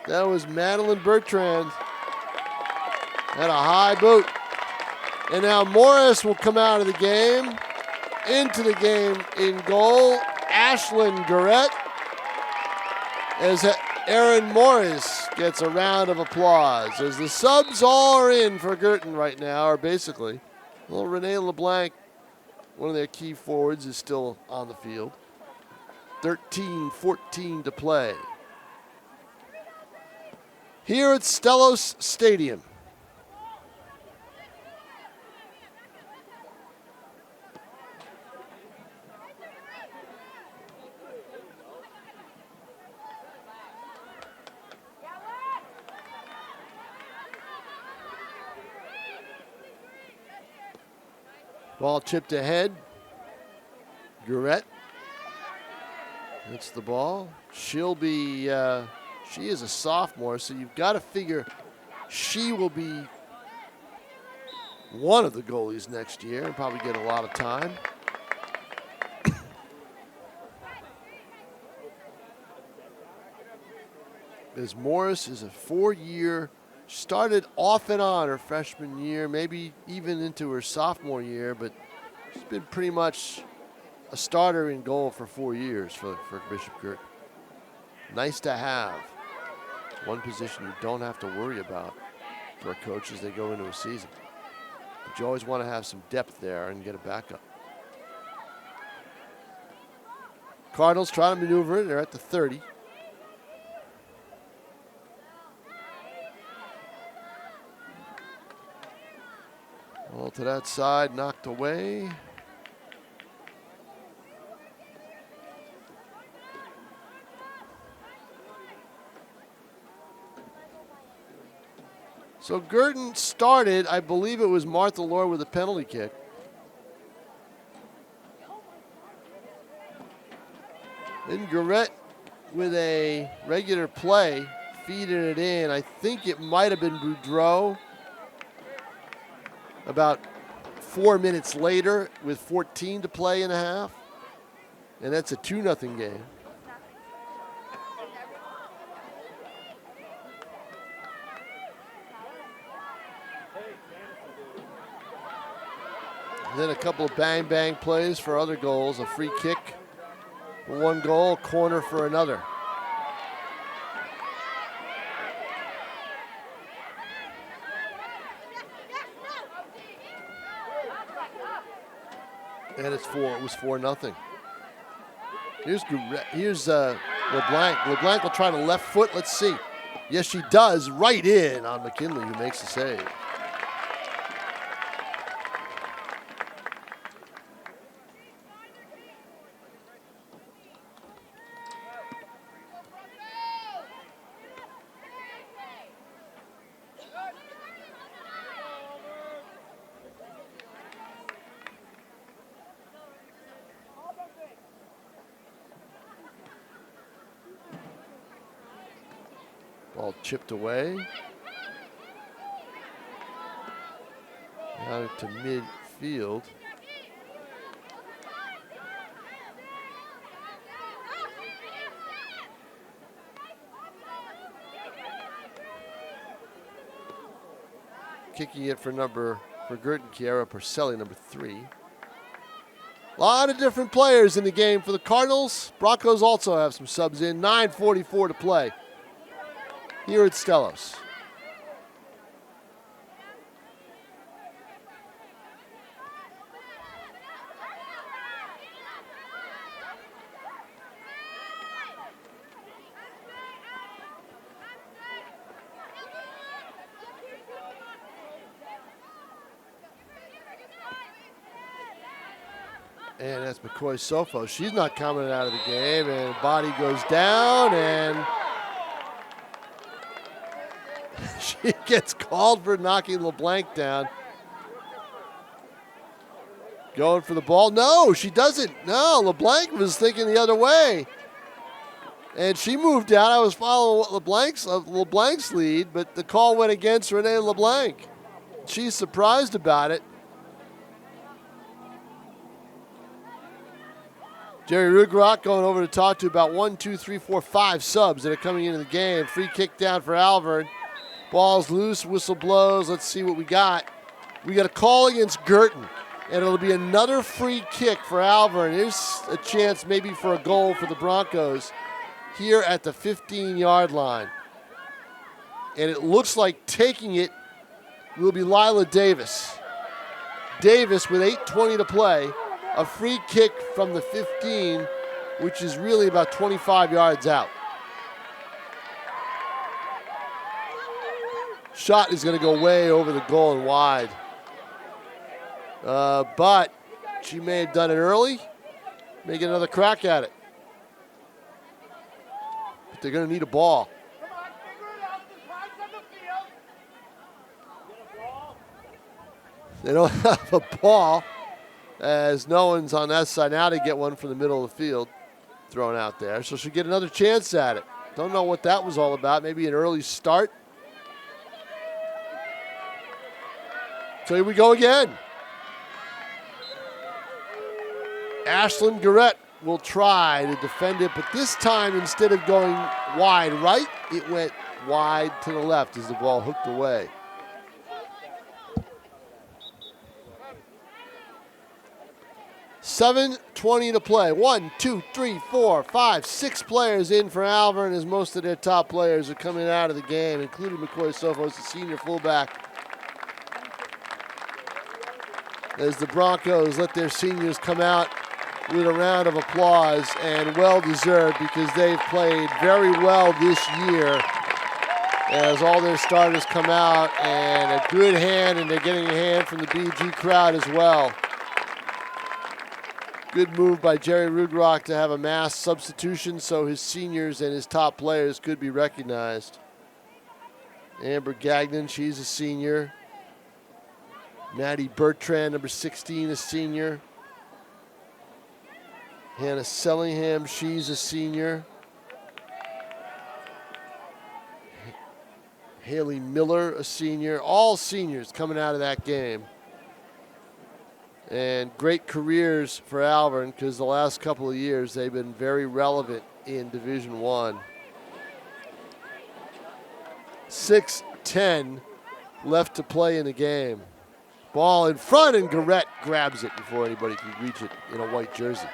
That was Madeline Bertrand. At a high boot. And now Morris will come out of the game. Into the game in goal, Ashlyn Guertin. As Erin Morris gets a round of applause. As the subs all are in for Guertin right now, or basically. Little Renee LeBlanc, one of their key forwards, is still on the field. 13-14 to play. Here at Stellos Stadium. Ball chipped ahead. Guertin. That's the ball. She'll be, she is a sophomore, so you've got to figure she will be one of the goalies next year and probably get a lot of time. As Morris is a 4-year, started off and on her freshman year, maybe even into her sophomore year, but she's been pretty much a starter in goal for 4 years for Bishop Guertin. Nice to have. One position you don't have to worry about for a coach as they go into a season. But you always want to have some depth there and get a backup. Cardinals try to maneuver it. They're at the 30. Ball to that side, knocked away. So Guertin started, I believe it was Martha Lord with a penalty kick. Then Guertin with a regular play, feeding it in. I think it might have been Boudreau. About 4 minutes later with 14 to play in a half. And that's a 2-0 game. And then a couple of bang-bang plays for other goals. A free kick for one goal, corner for another. And it was 4-0. Here's LeBlanc. LeBlanc will try to left foot. Let's see. Yes, she does. Right in on McKinley, who makes the save. Ball chipped away. Out to midfield. Kicking it for Guertin, Chiara Porcelli, number 3. A lot of different players in the game for the Cardinals. Broncos also have some subs in. 9:44 to play here at Stellos. And that's McCoy Sofo. She's not coming out of the game, and body goes down, and she gets called for knocking LeBlanc down. Going for the ball. No, she doesn't. No, LeBlanc was thinking the other way. And she moved down. I was following LeBlanc's lead, but the call went against Renee LeBlanc. She's surprised about it. Jerry Rugrock going over to talk to about 1, 2, 3, 4, 5 subs that are coming into the game. Free kick down for Alvirne. Ball's loose, whistle blows. Let's see what we got. We got a call against Guertin, and it'll be another free kick for Alvirne. Here's a chance maybe for a goal for the Broncos here at the 15-yard line. And it looks like taking it will be Lila Davis. Davis with 8:20 to play. A free kick from the 15, which is really about 25 yards out. Shot is going to go way over the goal and wide. But she may have done it early. May get another crack at it. But they're going to need a ball. They don't have a ball, as no one's on that side. Now to get one from the middle of the field thrown out there. So she'll get another chance at it. Don't know what that was all about. Maybe an early start. So here we go again. Ashlyn Guertin will try to defend it, but this time instead of going wide right, it went wide to the left as the ball hooked away. $7:20 to play. 1, 2, 3, 4, 5, 6 players in for Alvirne, as most of their top players are coming out of the game, including McCoy Sofos, the senior fullback. As the Broncos let their seniors come out with a round of applause, and well-deserved, because they've played very well this year as all their starters come out, and a good hand, and they're getting a hand from the BG crowd as well. Good move by Jerry Rugrock to have a mass substitution so his seniors and his top players could be recognized. Amber Gagnon, she's a senior. Maddie Bertrand, number 16, a senior. Hannah Sellingham, she's a senior. Haley Miller, a senior. All seniors coming out of that game. And great careers for Alvirne, because the last couple of years they've been very relevant in Division I. 6:10 left to play in the game. Ball in front, and Guertin grabs it before anybody can reach it in a white jersey.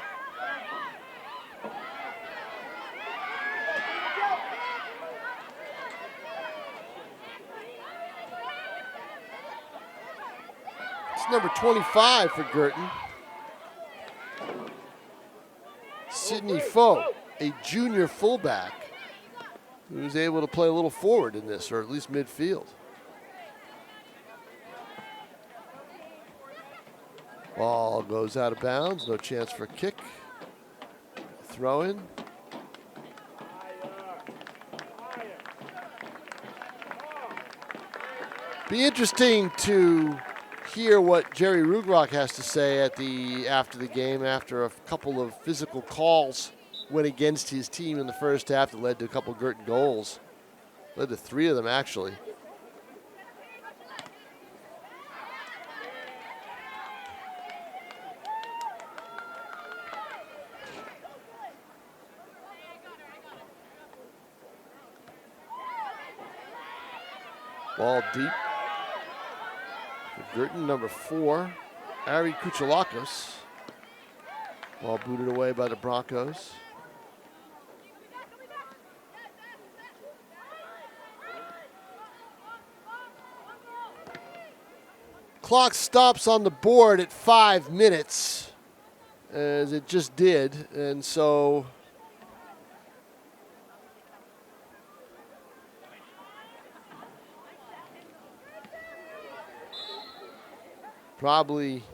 It's number 25 for Guertin. Sydney Foe, a junior fullback, who was able to play a little forward in this, or at least midfield. Ball goes out of bounds, no chance for a kick. Throw in. Be interesting to hear what Jerry Rugrock has to say after the game, after a couple of physical calls went against his team in the first half that led to a couple of Guertin goals. Led to 3 of them, actually. Ball deep. Guertin, number 4, Ari Kuchalakos. Ball booted away by the Broncos. Clock stops on the board at 5 minutes, as it just did, and so probably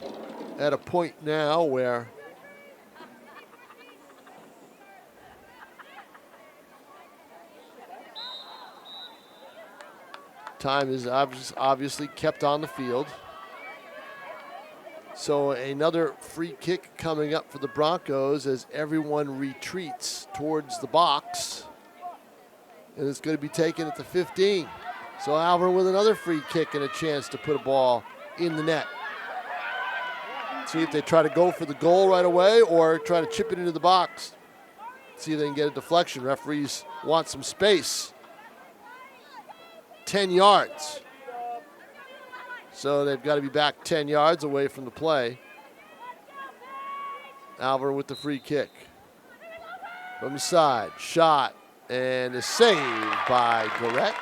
at a point now where Time is obviously kept on the field. So another free kick coming up for the Broncos as everyone retreats towards the box. And it's going to be taken at the 15. So Alvirne with another free kick and a chance to put a ball in the net. See if they try to go for the goal right away or try to chip it into the box. See if they can get a deflection. Referees want some space. 10 yards. So they've got to be back 10 yards away from the play. Alvirne with the free kick. From the side, shot, and a save by Guertin.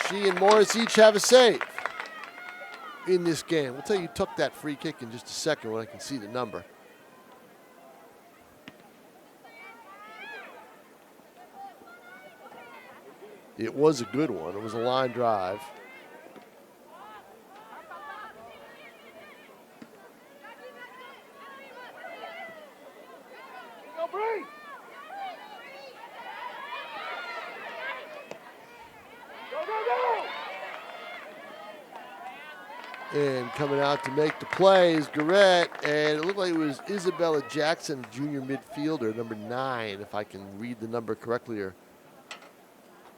She and Morris each have a save in this game. We'll tell you who took that free kick in just a second when I can see the number. It was a good one. It was a line drive. And coming out to make the play is Guertin, and it looked like it was Isabella Jackson, junior midfielder, number 9, if I can read the number correctly, or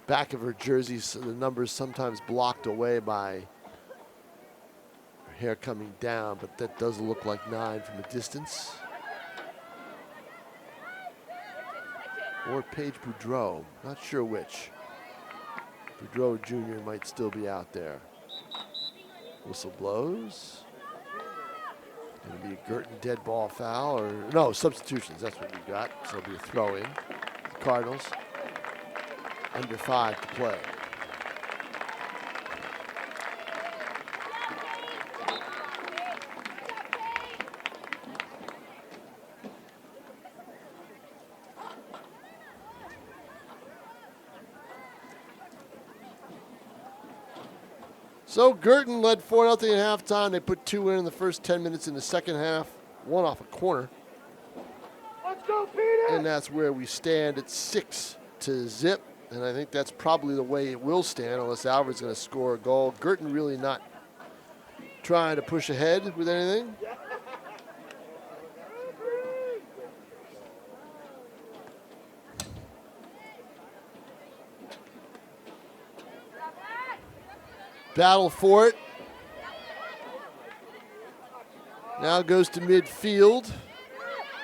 back of her jersey, so the number's sometimes blocked away by her hair coming down, but that does look like 9 from a distance. Or Paige Boudreau, not sure which. Boudreau Jr. might still be out there. Whistle blows. It'll be a Guertin dead ball foul, or no, substitutions, that's what we got. So it'll be a throw in. The Cardinals, under 5 to play. So Guertin led 4-0 at halftime. They put 2 in the first 10 minutes in the second half, 1 off a corner. Let's go, Peter! And that's where we stand at 6-0. And I think that's probably the way it will stand unless Alvirne's going to score a goal. Guertin really not trying to push ahead with anything. Battle for it. Now goes to midfield.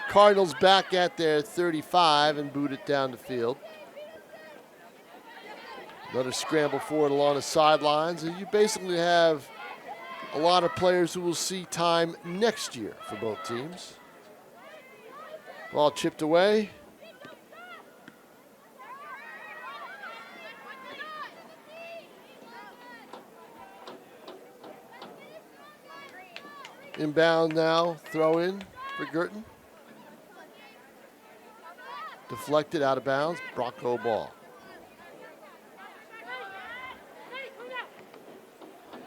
Cardinals back at their 35 and boot it down the field. Another scramble forward along the sidelines. And you basically have a lot of players who will see time next year for both teams. Ball chipped away. Inbound now, throw in for Guertin. Deflected out of bounds, Bronco ball.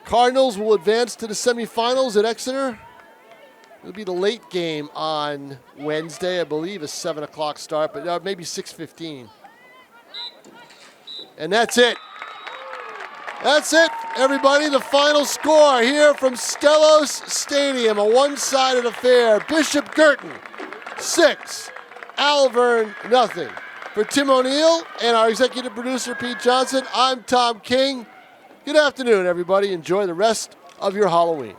Cardinals will advance to the semifinals at Exeter. It'll be the late game on Wednesday, I believe, a 7 o'clock start, but maybe 6:15. And that's it. That's it, everybody. The final score here from Stellos Stadium, a one-sided affair. Bishop Guertin, 6. Alvirne, nothing. For Tim O'Neill and our executive producer, Pete Johnson, I'm Tom King. Good afternoon, everybody. Enjoy the rest of your Halloween.